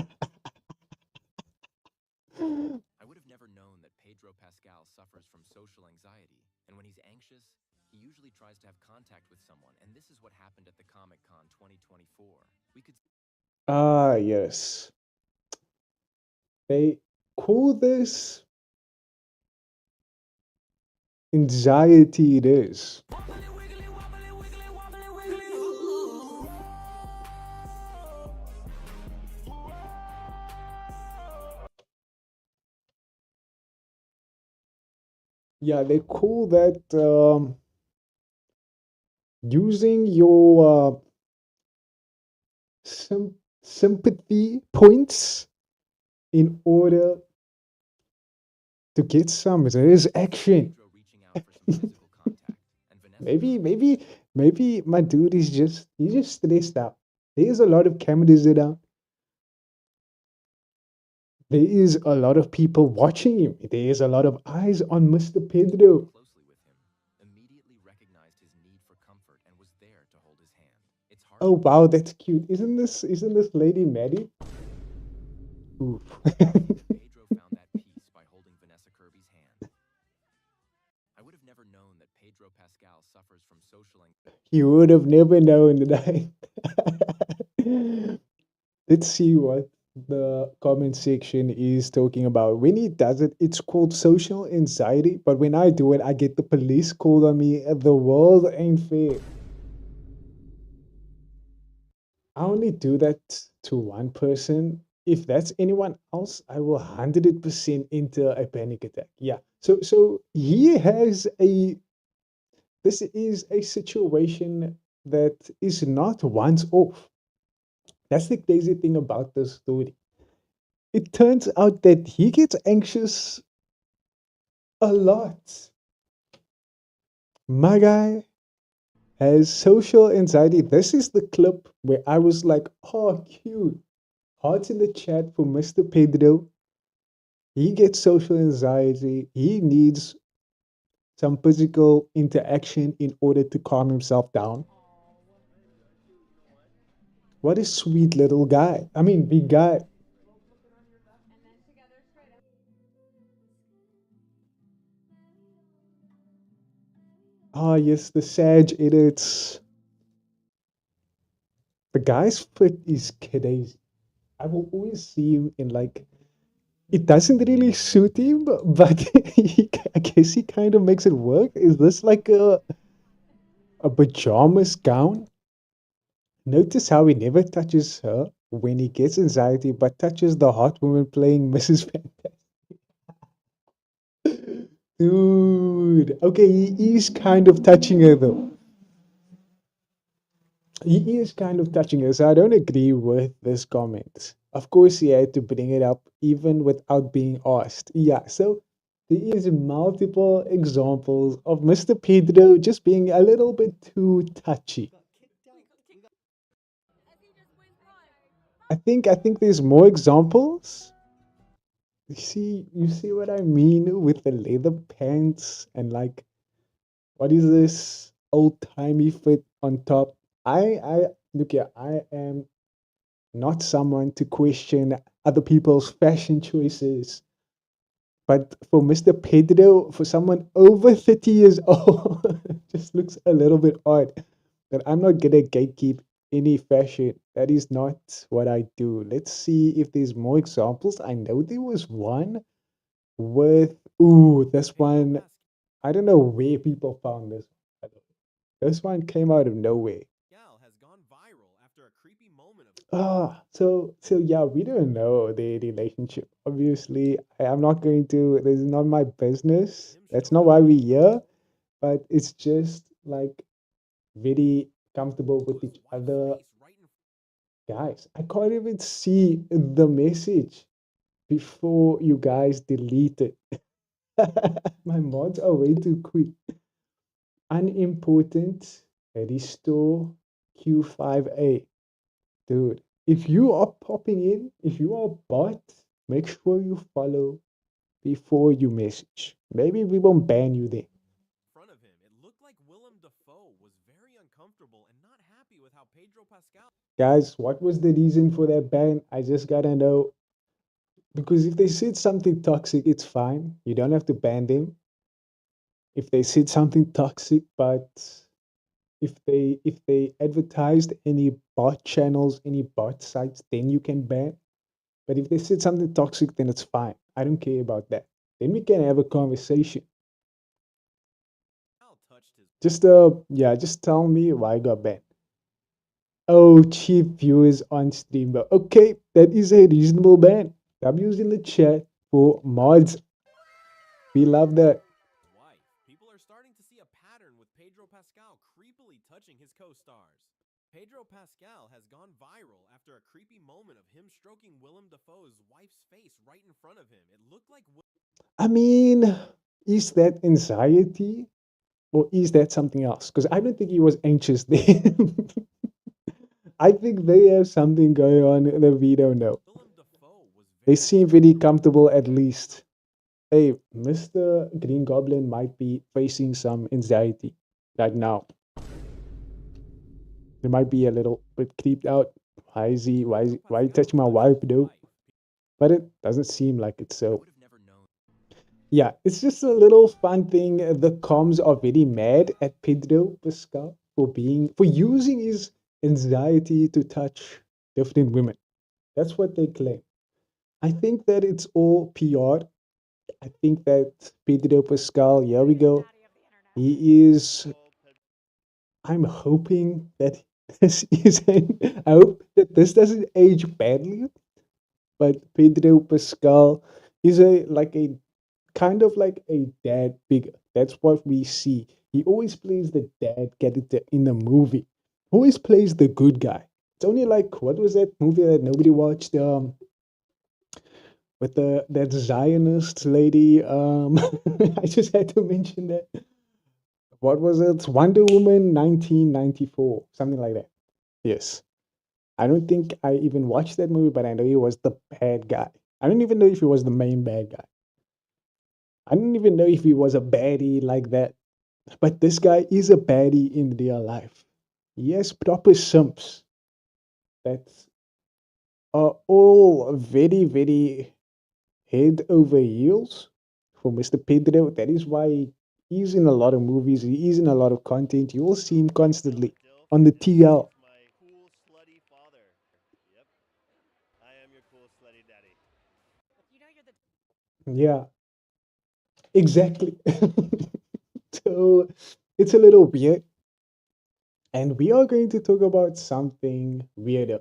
would have never known that Pedro Pascal suffers from social anxiety, and when he's anxious, he usually tries to have contact with someone, and this is what happened at the Comic Con 2024. We could Ah, yes. They call this anxiety, it is. Yeah, they call that using your sympathy points in order to get some raise action. Pedro reaching out for some physical contact, and Vanessa Maybe my dude is he's just stressed out. There's a lot of cameras around. There is a lot of people watching him. There is a lot of eyes on Mr. Pedro. closely with him, immediately recognized his need for comfort and was there to hold his hand. It's hard Oh wow, that's cute. Isn't this lady Maddie? Oof. Pedro found that peace by holding Vanessa Kirby's hand. I would have never known that Pedro Pascal suffers from social anxiety. You would have never known that. Let's see what the comment section is talking about. When he does it, it's called social anxiety, but when I do it, I get the police called on me. The world ain't fair. I only do that to one person. If that's anyone else, I will 100% enter a panic attack. Yeah. So he has a, this is a situation that is not once off. That's the crazy thing about this story. It turns out that he gets anxious a lot. My guy has social anxiety. This is the clip where I was like, oh, cute. Hearts in the chat for Mr. Pedro. He gets social anxiety. He needs some physical interaction in order to calm himself down. What a sweet little guy. I mean, big guy. Ah, yes, the Sag edits. The guy's fit is crazy. I will always see him in like, it doesn't really suit him, but I guess he kind of makes it work. Is this like a pajamas gown? Notice how he never touches her when he gets anxiety, but touches the hot woman playing Mrs. Fantastic. Dude. Dude, okay, he is kind of touching her though. He is kind of touching her, so I don't agree with this comment. Of course, he had to bring it up even without being asked. Yeah, so there is multiple examples of Mr. Pedro just being a little bit too touchy. I think there's more examples. You see what I mean with the leather pants and like what is this old timey fit on top? I look here, I am not someone to question other people's fashion choices. But for Mr. Pedro, for someone over 30 years old, just looks a little bit odd. But I'm not gonna gatekeep any fashion. That is not what I do. Let's see if there's more examples. I know there was one with this one. I don't know where people found this. By the way. This one came out of nowhere. So yeah, we don't know the relationship. Obviously, I'm not going to. This is not my business. That's not why we're here. But it's just like very comfortable with each other, guys. I can't even see the message before you guys delete it. My mods are way too quick. Unimportant. Restore Q5A. Dude, if you are popping in, if you are a bot, make sure you follow before you message. Maybe we won't ban you there. Guys, what was the reason for that ban? I just gotta know. Because if they said something toxic, it's fine. You don't have to ban them. If they said something toxic, but if they advertised any bot channels, any bot sites, then you can ban. But if they said something toxic, then it's fine. I don't care about that. Then we can have a conversation. Just tell me why I got banned. Oh, cheap viewers on stream. But okay, that is a reasonable ban. W's in the chat for mods. We love that. I mean, is that anxiety or is that something else? Because I don't think he was anxious there. I think they have something going on that we don't know. They seem very comfortable at least. Hey, Mr. Green Goblin might be facing some anxiety right now. He might be a little bit creeped out. Why you touching my wife, dude? But it doesn't seem like it so. Yeah, it's just a little fun thing. The comms are very mad at Pedro Pascal for using his anxiety to touch different women. That's what they claim. I think that it's all PR. I think that Pedro Pascal, here we go. He is. I'm hoping that this isn't. I hope that this doesn't age badly. But Pedro Pascal is a kind of like a dad figure. That's what we see. He always plays the dad character in the movie. Always plays the good guy. It's only like what was that movie that nobody watched? With that Zionist lady. I just had to mention that. What was it? Wonder Woman 1994, something like that. Yes. I don't think I even watched that movie, but I know he was the bad guy. I don't even know if he was the main bad guy. I don't even know if he was a baddie like that. But this guy is a baddie in real life. He has proper simps that are all very, very head over heels for Mr. Pedro. That is why he's in a lot of movies. He is in a lot of content. You will see him constantly on the TL. Yeah, exactly. So it's a little weird. And we are going to talk about something weirder.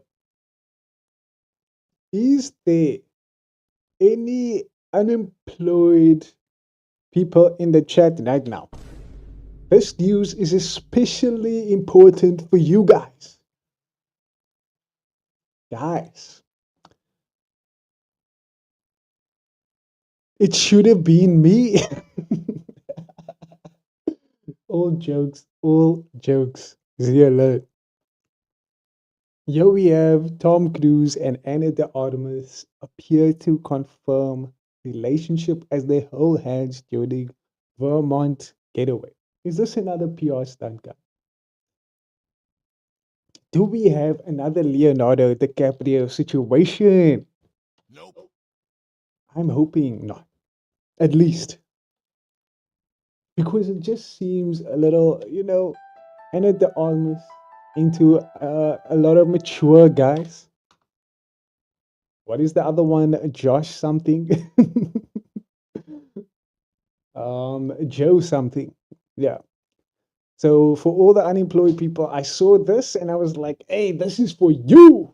Is there any unemployed people in the chat right now. This news is especially important for you guys. Guys, it should have been me. All jokes, all jokes. Zero alert. Here we have Tom Cruise and Anna de Artemis appear to confirm relationship as they hold hands during Vermont getaway. Is this another PR stunt guy? Do we have another Leonardo DiCaprio situation? Nope. I'm hoping not. At least. Because it just seems a little, Anna de Artemis into a lot of mature guys. What is the other one? Josh something? Joe something. Yeah. So for all the unemployed people, I saw this and I was like, hey, this is for you.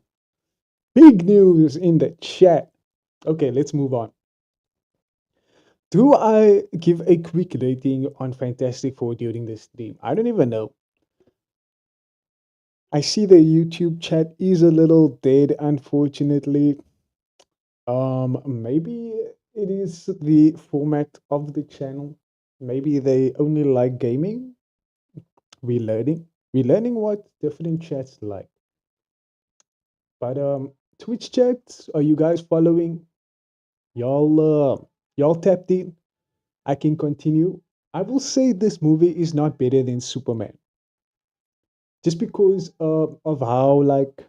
Big news in the chat. Okay, let's move on. Do I give a quick rating on Fantastic Four during this stream? I don't even know. I see the YouTube chat is a little dead, unfortunately. Maybe it is the format of the channel. Maybe they only like gaming. We're learning. We're learning what different chats like. But Twitch chats, are you guys following? Y'all tapped in. I can continue. I will say this movie is not better than Superman. Just because of how like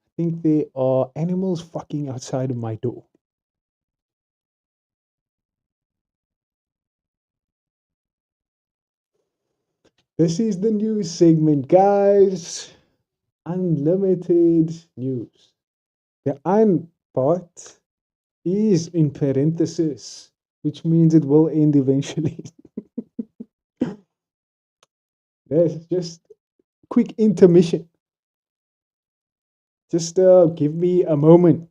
I think there are animals fucking outside of my door. This is the news segment, guys. Unlimited news. The un part is in parenthesis, which means it will end eventually. There's just quick intermission. Just give me a moment.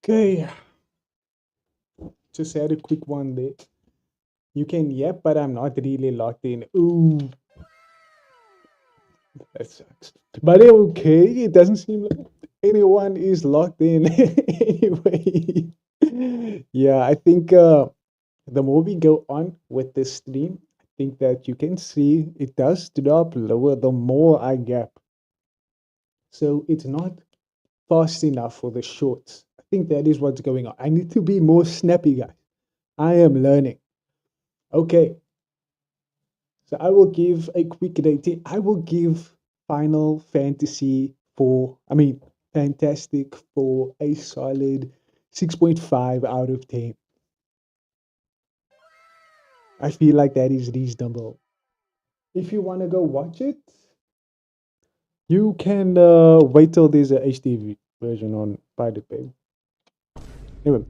Okay. Just had a quick one there. You can yep, but I'm not really locked in. Ooh. That sucks. But okay, it doesn't seem like anyone is locked in anyway. Yeah, I think the more we go on with this stream, I think that you can see it does drop lower the more I gap. So it's not fast enough for the shorts. I think that is what's going on. I need to be more snappy, guys. I am learning. Okay. So I will give a quick rating. I will give Final Fantasy 4, Fantastic for a solid 6.5 out of 10. I feel like that is reasonable. If you want to go watch it, you can wait till there's a HD version on Pirate Bay. Anyway,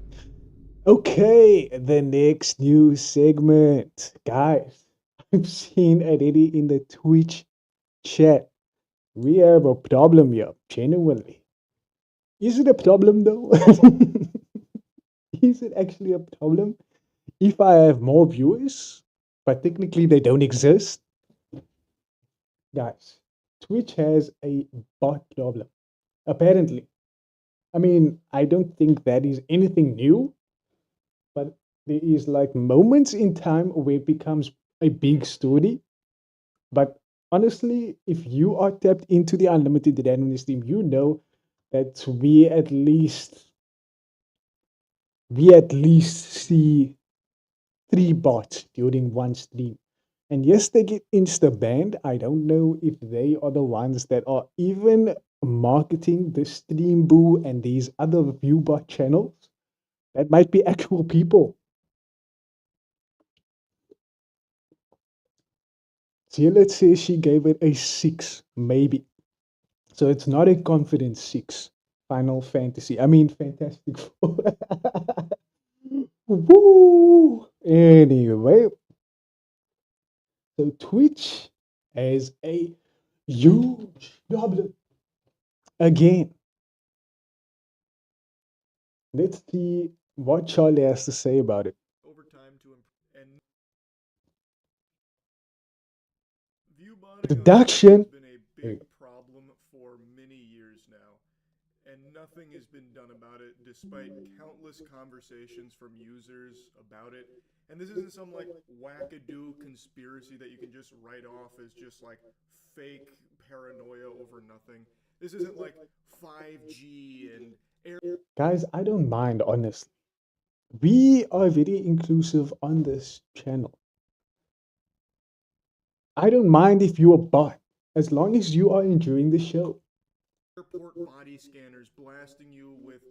okay, the next news segment. Guys, I've seen already in the Twitch chat. We have a problem here, genuinely. Is it a problem though? Is it actually a problem? If I have more viewers, but technically they don't exist, guys, Twitch has a bot problem. Apparently. I don't think that is anything new, but there is like moments in time where it becomes a big story. But honestly, if you are tapped into the unlimited randomness team, you know that we at least see 3 bots during one stream. And yes, they get insta banned. I don't know if they are the ones that are even marketing the Stream Boo and these other viewbot channels. That might be actual people. So let's say she gave it a 6, maybe. So it's not a confident 6 Final Fantasy. I mean, Fantastic Four. Woo! Anyway, so Twitch has a huge problem again. Let's see what Charlie has to say about it. over time to and Deduction. has been a big problem for many years now, and nothing has been done about it despite countless conversations from users about it. And this isn't some like wackadoo conspiracy that you can just write off as just like fake paranoia over nothing. This isn't like 5G and Guys, I don't mind, honestly. We are very inclusive on this channel. I don't mind if you're a bot, as long as you are enjoying the show. airport body scanners blasting you with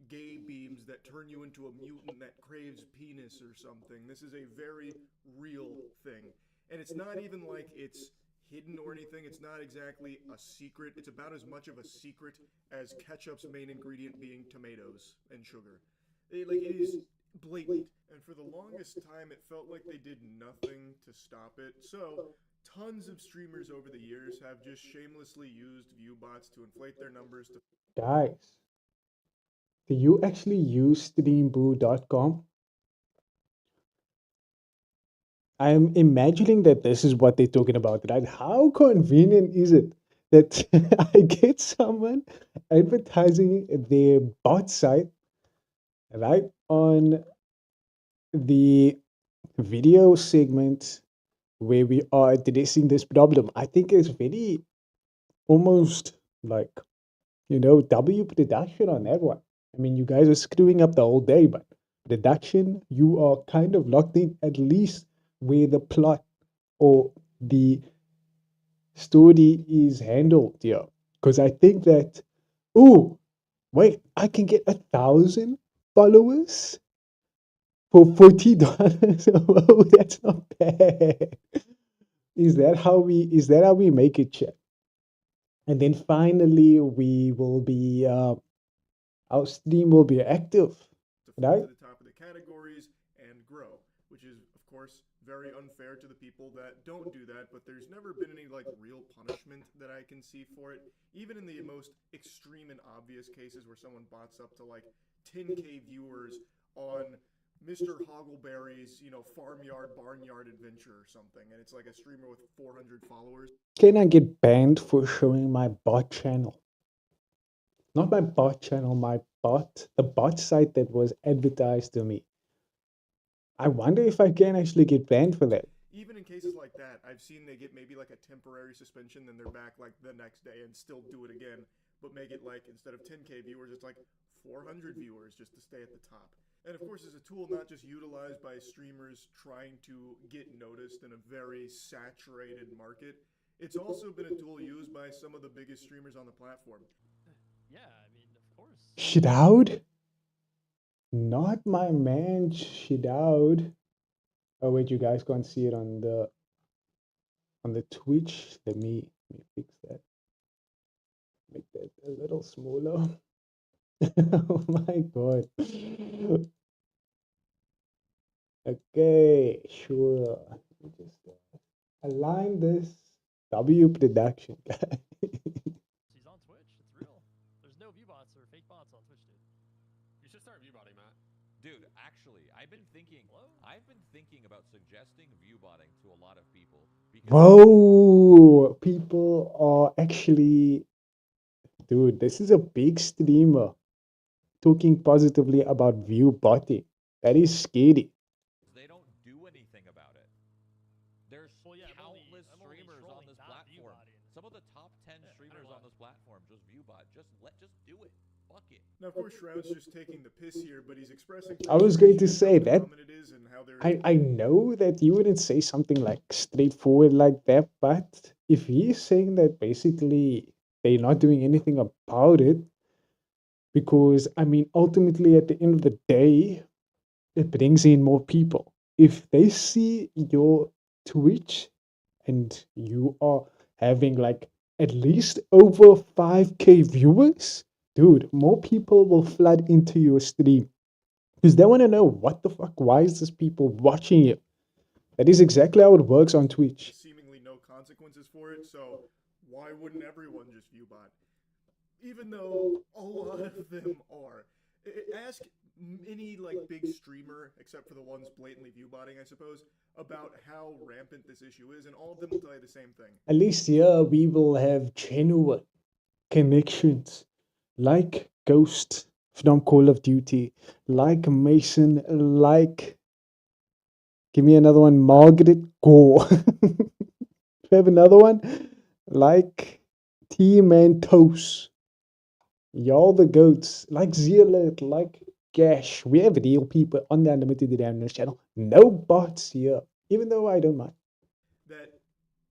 gay beams that turn you into a mutant that craves penis or something. This is a very real thing. And it's not even like it's hidden or anything. It's not exactly a secret. It's about as much of a secret as ketchup's main ingredient being tomatoes and sugar. It is blatant. And for the longest time, it felt like they did nothing to stop it. So tons of streamers over the years have just shamelessly used view bots to inflate their numbers to Guys, do you actually use streamboo.com? I'm imagining that this is what they're talking about, right? How convenient is it that I get someone advertising their bot site right on the video segment where we are addressing this problem? I think it's very almost like, W production on that one. I mean, you guys are screwing up the whole day, but deduction, you are kind of locked in at least where the plot or the story is handled here. Because I think that, oh, wait, I can get 1,000 followers for $40. Oh, that's not bad. Is that how we make it, chat? And then finally, we will be our stream will be active, right? to the top of the categories and grow, which is, of course, very unfair to the people that don't do that, but there's never been any like real punishment that I can see for it. Even in the most extreme and obvious cases where someone bots up to like 10K viewers on Mr. Hoggleberry's, farmyard barnyard adventure or something, and it's like a streamer with 400 followers. Can I get banned for showing my bot channel? Not my bot channel, the bot site that was advertised to me. I wonder if I can actually get banned for that. Even in cases like that, I've seen they get maybe like a temporary suspension, then they're back like the next day and still do it again, but make it like instead of 10K viewers, it's like 400 viewers just to stay at the top. And of course, it's a tool not just utilized by streamers trying to get noticed in a very saturated market. It's also been a tool used by some of the biggest streamers on the platform. Yeah, I mean, of course. Shidoud? Not my man, Shidoud. Oh wait, you guys can't see it on the Twitch. Let me fix that. Make that a little smaller. Oh my god. Okay, sure. Let me just align this W production, guys. He's on Twitch. It's real. There's no view bots or fake bots on Twitch, dude. You should start viewbotting, Matt. Dude, actually, I've been thinking about suggesting viewbotting to a lot of people. Whoa, people are actually, dude, this is a big streamer talking positively about view botting. That is scary. They don't do anything about it. There's countless streamers on this platform. Some of the top 10 streamers on this platform just viewbot. Just do it. Fuck it. Now, of course, Shroud's just taking the piss here, but he's expressing. I was going to say that. I know that you wouldn't say something like straightforward like that, but if he's saying that basically they're not doing anything about it, because I mean, ultimately at the end of the day, it brings in more people. If they see your Twitch and you are having like at least over 5K viewers, dude, more people will flood into your stream because they want to know what the fuck, why is this people watching you? That is exactly how it works on Twitch. Seemingly no consequences for it, so why wouldn't everyone just view bot? Even though a lot of them are. Ask any like big streamer, except for the ones blatantly view botting, I suppose, about how rampant this issue is, and all of them will tell you the same thing. At least here we will have genuine connections like Ghost from Call of Duty, like Mason, like give me another one, Margaret Gore. We have another one like T-Man Toast. Y'all the goats, like Zealot, like Gash. We have real people on the Unlimited Randomness channel. No bots here, even though I don't mind. That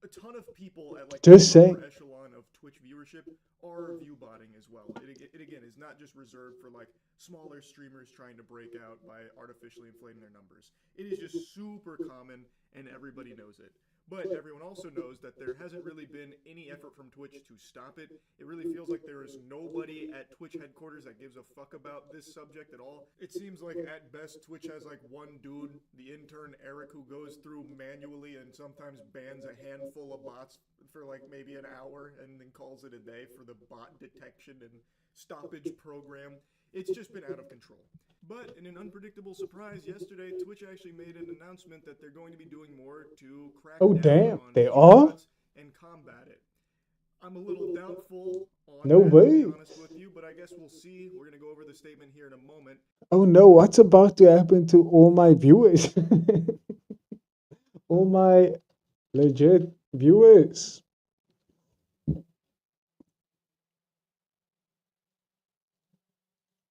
a ton of people at like Just the saying. upper echelon of Twitch viewership are view botting as well. It again is not just reserved for like smaller streamers trying to break out by artificially inflating their numbers. It is just super common and everybody knows it. But everyone also knows that there hasn't really been any effort from Twitch to stop it. It really feels like there is nobody at Twitch headquarters that gives a fuck about this subject at all. It seems like at best Twitch has like one dude, the intern Eric, who goes through manually and sometimes bans a handful of bots for like maybe an hour and then calls it a day for the bot detection and stoppage program. It's just been out of control. But in an unpredictable surprise, yesterday Twitch actually made an announcement that they're going to be doing more to crack Oh down damn, on they view are? bots and combat it. I'm a little doubtful on No that, way. to be honest with you, but I guess we'll see. We're going to go over the statement here in a moment. Oh no, what's about to happen to all my viewers? All my legit viewers.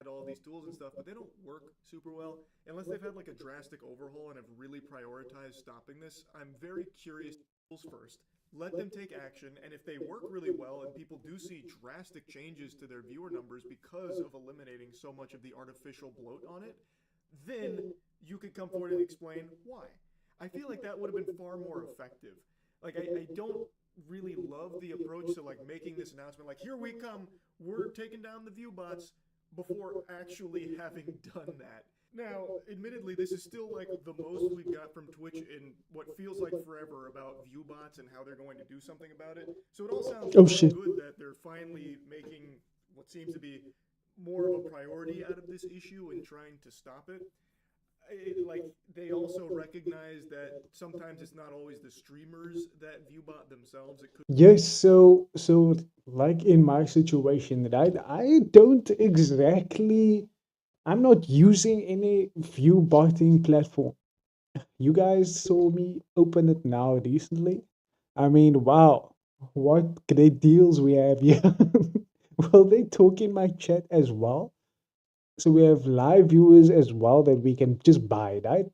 All these tools and stuff, but they don't work super well unless they've had like a drastic overhaul and have really prioritized stopping this. I'm very curious. Tools first, let them take action, and if they work really well and people do see drastic changes to their viewer numbers because of eliminating so much of the artificial bloat on it, then you could come forward and explain why. I feel like that would have been far more effective. Like I don't really love the approach to like making this announcement like, here we come, we're taking down the view bots, before actually having done that. Now, admittedly, this is still like the most we've got from Twitch in what feels like forever about view bots and how they're going to do something about it. So it all sounds good that they're finally making what seems to be more of a priority out of this issue and trying to stop it. Like they also recognize that sometimes it's not always the streamers that viewbot themselves. It could Yes, so like in my situation, right? I don't exactly. I'm not using any view botting platform. You guys saw me open it now recently. I mean, wow, what great deals we have here. Well, they talk in my chat as well. So we have live viewers as well that we can just buy, right?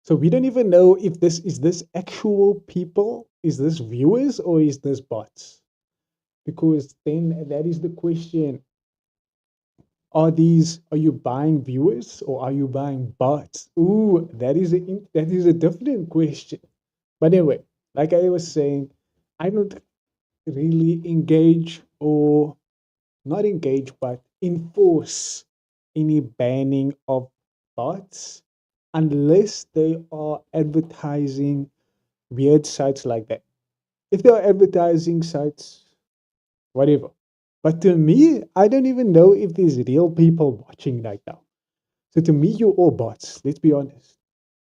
So we don't even know if this actual people, is this viewers or is this bots? Because then that is the question. Are you buying viewers or are you buying bots? Ooh, that is a different question. But anyway, like I was saying, I don't really engage or not engage, but enforce any banning of bots unless they are advertising weird sites like that. If they are advertising sites, whatever. But to me, I don't even know if there's real people watching right now. So to me, you're all bots. Let's be honest.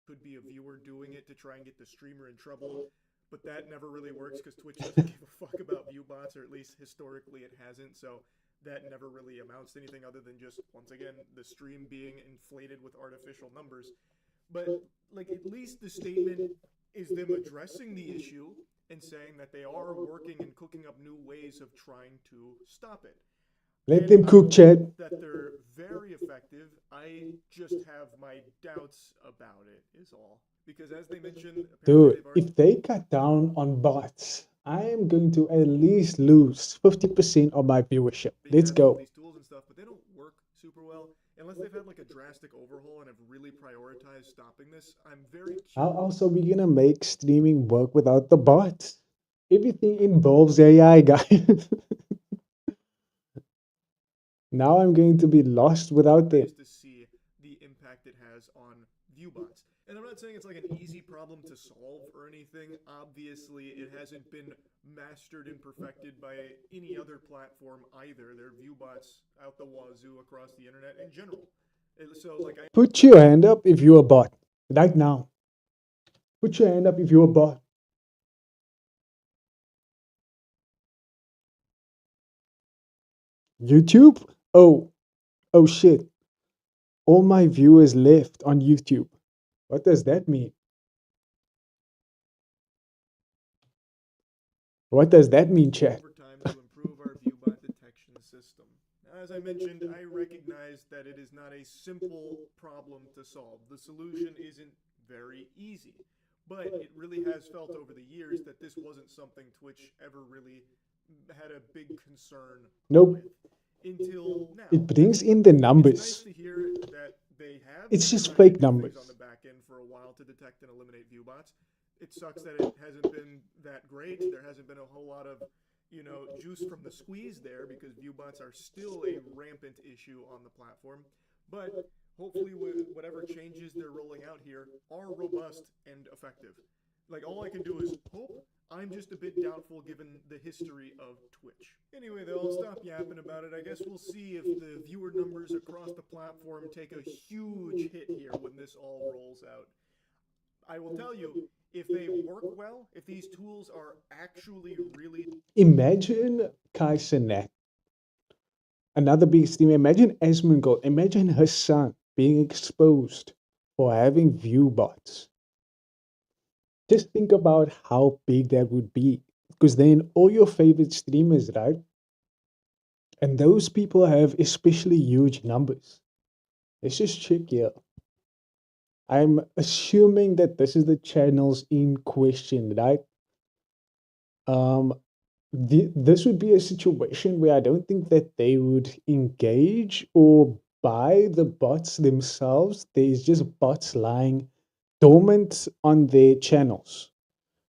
could be a viewer doing it to try and get the streamer in trouble, but that never really works because Twitch doesn't give a fuck about view bots, or at least historically it hasn't. So that never really amounts to anything other than just, once again, the stream being inflated with artificial numbers. But like at least the statement is them addressing the issue and saying that they are working and cooking up new ways of trying to stop it. Let them cook, Chad. That they're very effective. I just have my doubts about it, is all. Because as they mentioned, Dude, if they cut down on bots, I am going to at least lose 50% of my viewership. Let's go. these tools and stuff, but they don't work super well unless they've had like a drastic overhaul and have really prioritized stopping this. I'm very How else are we gonna make streaming work without the bots? Everything involves AI, guys. Now I'm going to be lost without them. To see the impact it has on viewbots. And I'm not saying it's like an easy problem to solve or anything. Obviously, it hasn't been mastered and perfected by any other platform either. There are viewbots out the wazoo across the internet in general. So, like, Put your hand up if you're a bot right now. Put your hand up if you're a bot. YouTube? Oh shit. All my viewers left on YouTube. What does that mean? What does that mean, chat? over time to improve our viewbot detection system. As I mentioned, I recognize that it is not a simple problem to solve. The solution isn't very easy, but it really has felt over the years that this wasn't something Twitch ever really had a big concern Nope. with until now. It brings in the numbers. It's nice to hear that they have. It's just fake numbers. On the back end for a while to detect and eliminate viewbots. It sucks that it hasn't been that great. There hasn't been a whole lot of, juice from the squeeze there because viewbots are still a rampant issue on the platform. But hopefully, whatever changes they're rolling out here are robust and effective. Like, all I can do is hope. I'm just a bit doubtful given the history of Twitch. Anyway, though, I'll stop yapping about it. I guess we'll see if the viewer numbers across the platform take a huge hit here when this all rolls out. I will tell you, if they work well, if these tools are actually really... Imagine Kai Cenat, another big streamer. Imagine Asmongold. Imagine her son being exposed for having view bots. Just think about how big that would be. Because then all your favorite streamers, right? And those people have especially huge numbers. Let's just check here. I'm assuming that this is the channels in question, right? This would be a situation where I don't think that they would engage or buy the bots themselves. There's just bots lying dormant on their channels.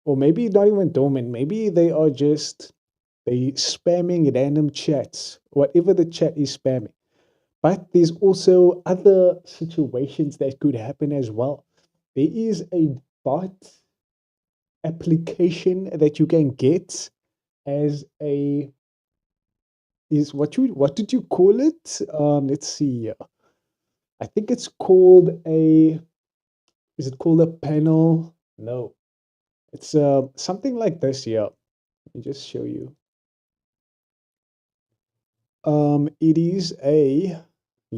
Or maybe not even dormant. Maybe they are just spamming random chats, whatever the chat is spamming. But there's also other situations that could happen as well. There is a bot application that you can get as a what did you call it? Let's see. I think it's called is it called a panel? No. It's something like this here. Let me just show you. It is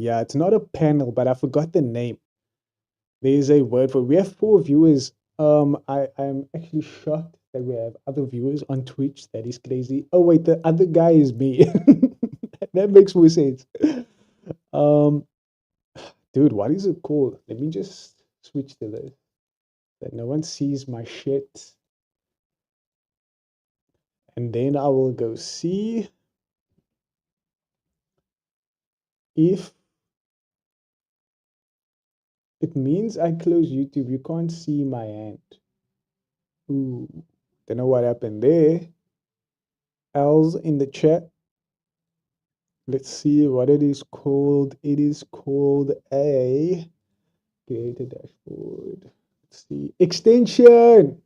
it's not a panel, but I forgot the name. There's a word for it. We have 4 viewers. I'm actually shocked that we have other viewers on Twitch. That is crazy. Oh wait, the other guy is me. That makes more sense. Dude, what is it called? Let me just switch to this. That no one sees my shit. And then I will go see if it means I close YouTube. You can't see my hand. Ooh, don't know what happened there. L's in the chat. Let's see what it is called. It is called a create a dashboard. Let's see. Extension.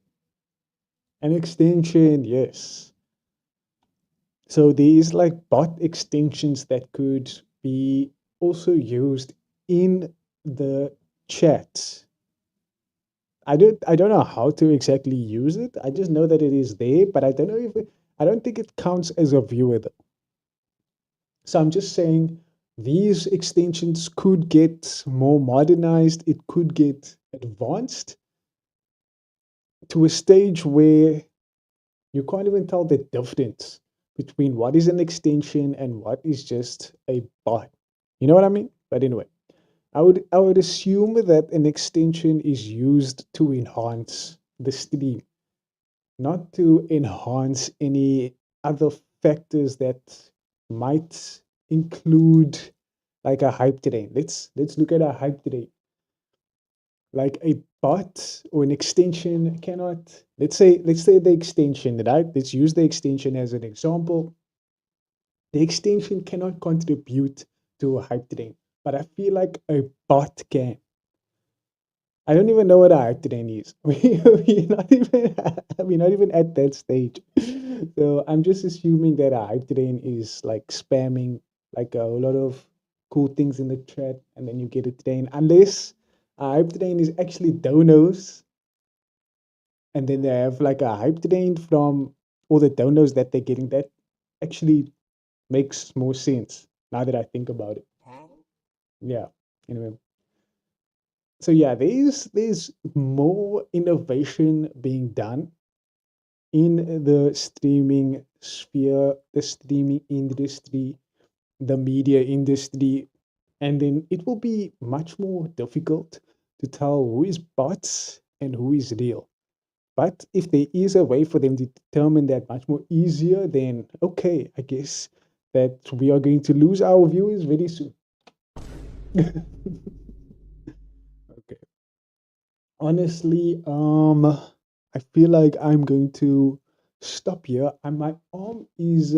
An extension, yes. So these like bot extensions that could be also used in the chat. I don't know how to exactly use it. I just know that it is there, but I don't know if I don't think it counts as a viewer though. So I'm just saying these extensions could get more modernized. It could get advanced to a stage where you can't even tell the difference between what is an extension and what is just a bot. You know what I mean? But anyway, I would assume that an extension is used to enhance the stream, not to enhance any other factors that might include like a hype train. Let's look at a hype train. Like a bot or an extension cannot, let's say the extension, right? Let's use the extension as an example. The extension cannot contribute to a hype train, but I feel like a bot can. I don't even know what a hype train is. We're not even at that stage. So I'm just assuming that a hype train is like spamming like a lot of cool things in the chat, and then you get a train. Unless a hype train is actually donos, and then they have like a hype train from all the donos that they're getting. That actually makes more sense now that I think about it. Yeah. Anyway. So yeah, there's more innovation being done in the streaming sphere, the streaming industry, the media industry, and then it will be much more difficult to tell who is bots and who is real. But if there is a way for them to determine that much more easier, then okay, I guess that we are going to lose our viewers very soon. Okay. Honestly, I feel like I'm going to stop here. And my arm is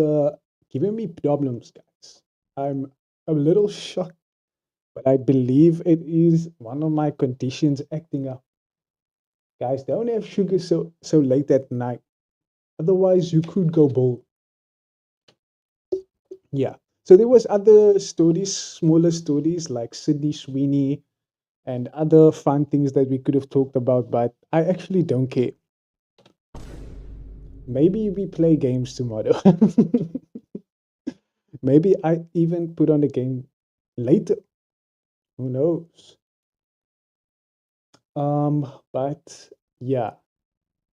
giving me problems, guys. I'm a little shocked, but I believe it is one of my conditions acting up. Guys, don't have sugar so late at night. Otherwise, you could go bald. Yeah. So there was other stories, smaller stories like Sydney Sweeney and other fun things that we could have talked about, but I actually don't care. Maybe we play games tomorrow. Maybe I even put on a game later. Who knows? But yeah,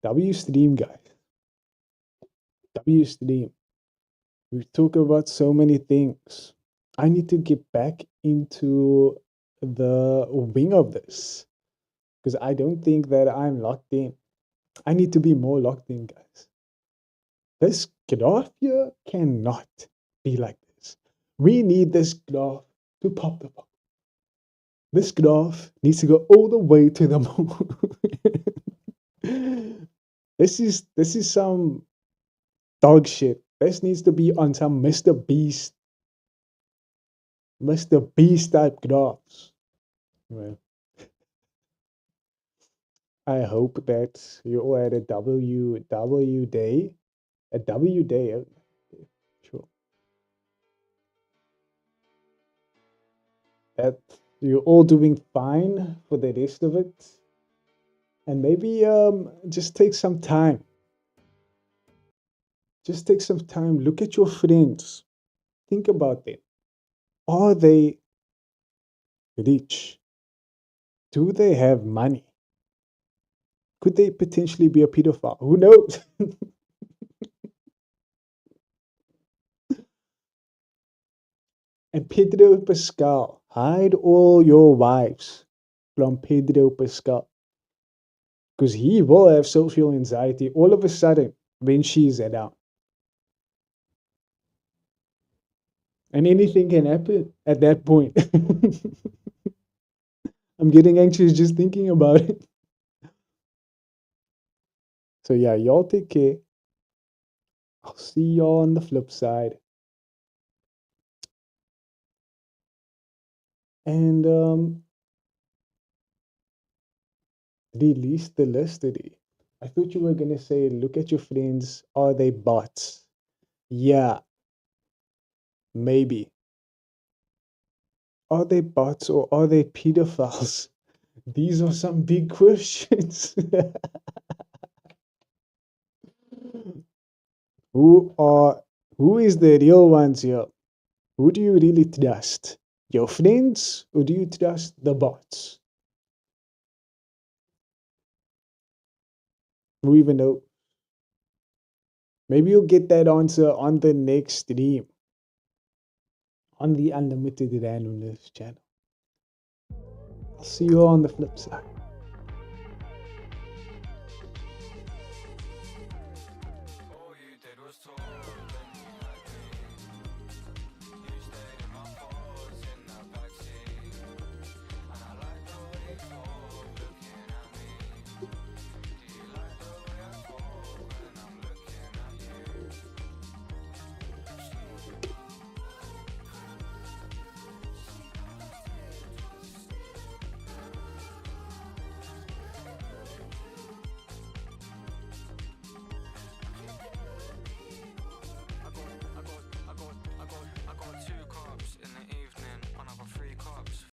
W stream, guys. W stream. We've talked about so many things. I need to get back into the wing of this because I don't think that I'm locked in. I need to be more locked in, guys. This graph here cannot be like this. We need this graph to pop the pop. This graph needs to go all the way to the moon. This is some dog shit. This needs to be on some Mr. Beast type graphs. Well, I hope that you all had a W day. A W day. Okay, sure. That you're all doing fine for the rest of it. And maybe just take some time. Just take some time. Look at your friends. Think about them. Are they rich? Do they have money? Could they potentially be a pedophile? Who knows? And Pedro Pascal, hide all your wives from Pedro Pascal. Because he will have social anxiety all of a sudden when she's down. And anything can happen at that point. I'm getting anxious just thinking about it. So yeah, y'all take care. I'll see y'all on the flip side. And release the list today. I thought you were gonna say, look at your friends. Are they bots? Yeah, maybe. Are they bots or are they pedophiles? These are some big questions. Who is the real ones here? Who do you really trust? Your friends or do you trust the bots? Who even know? Maybe you'll get that answer on the next stream on the Unlimited Randomness channel. I'll see you on the flip side.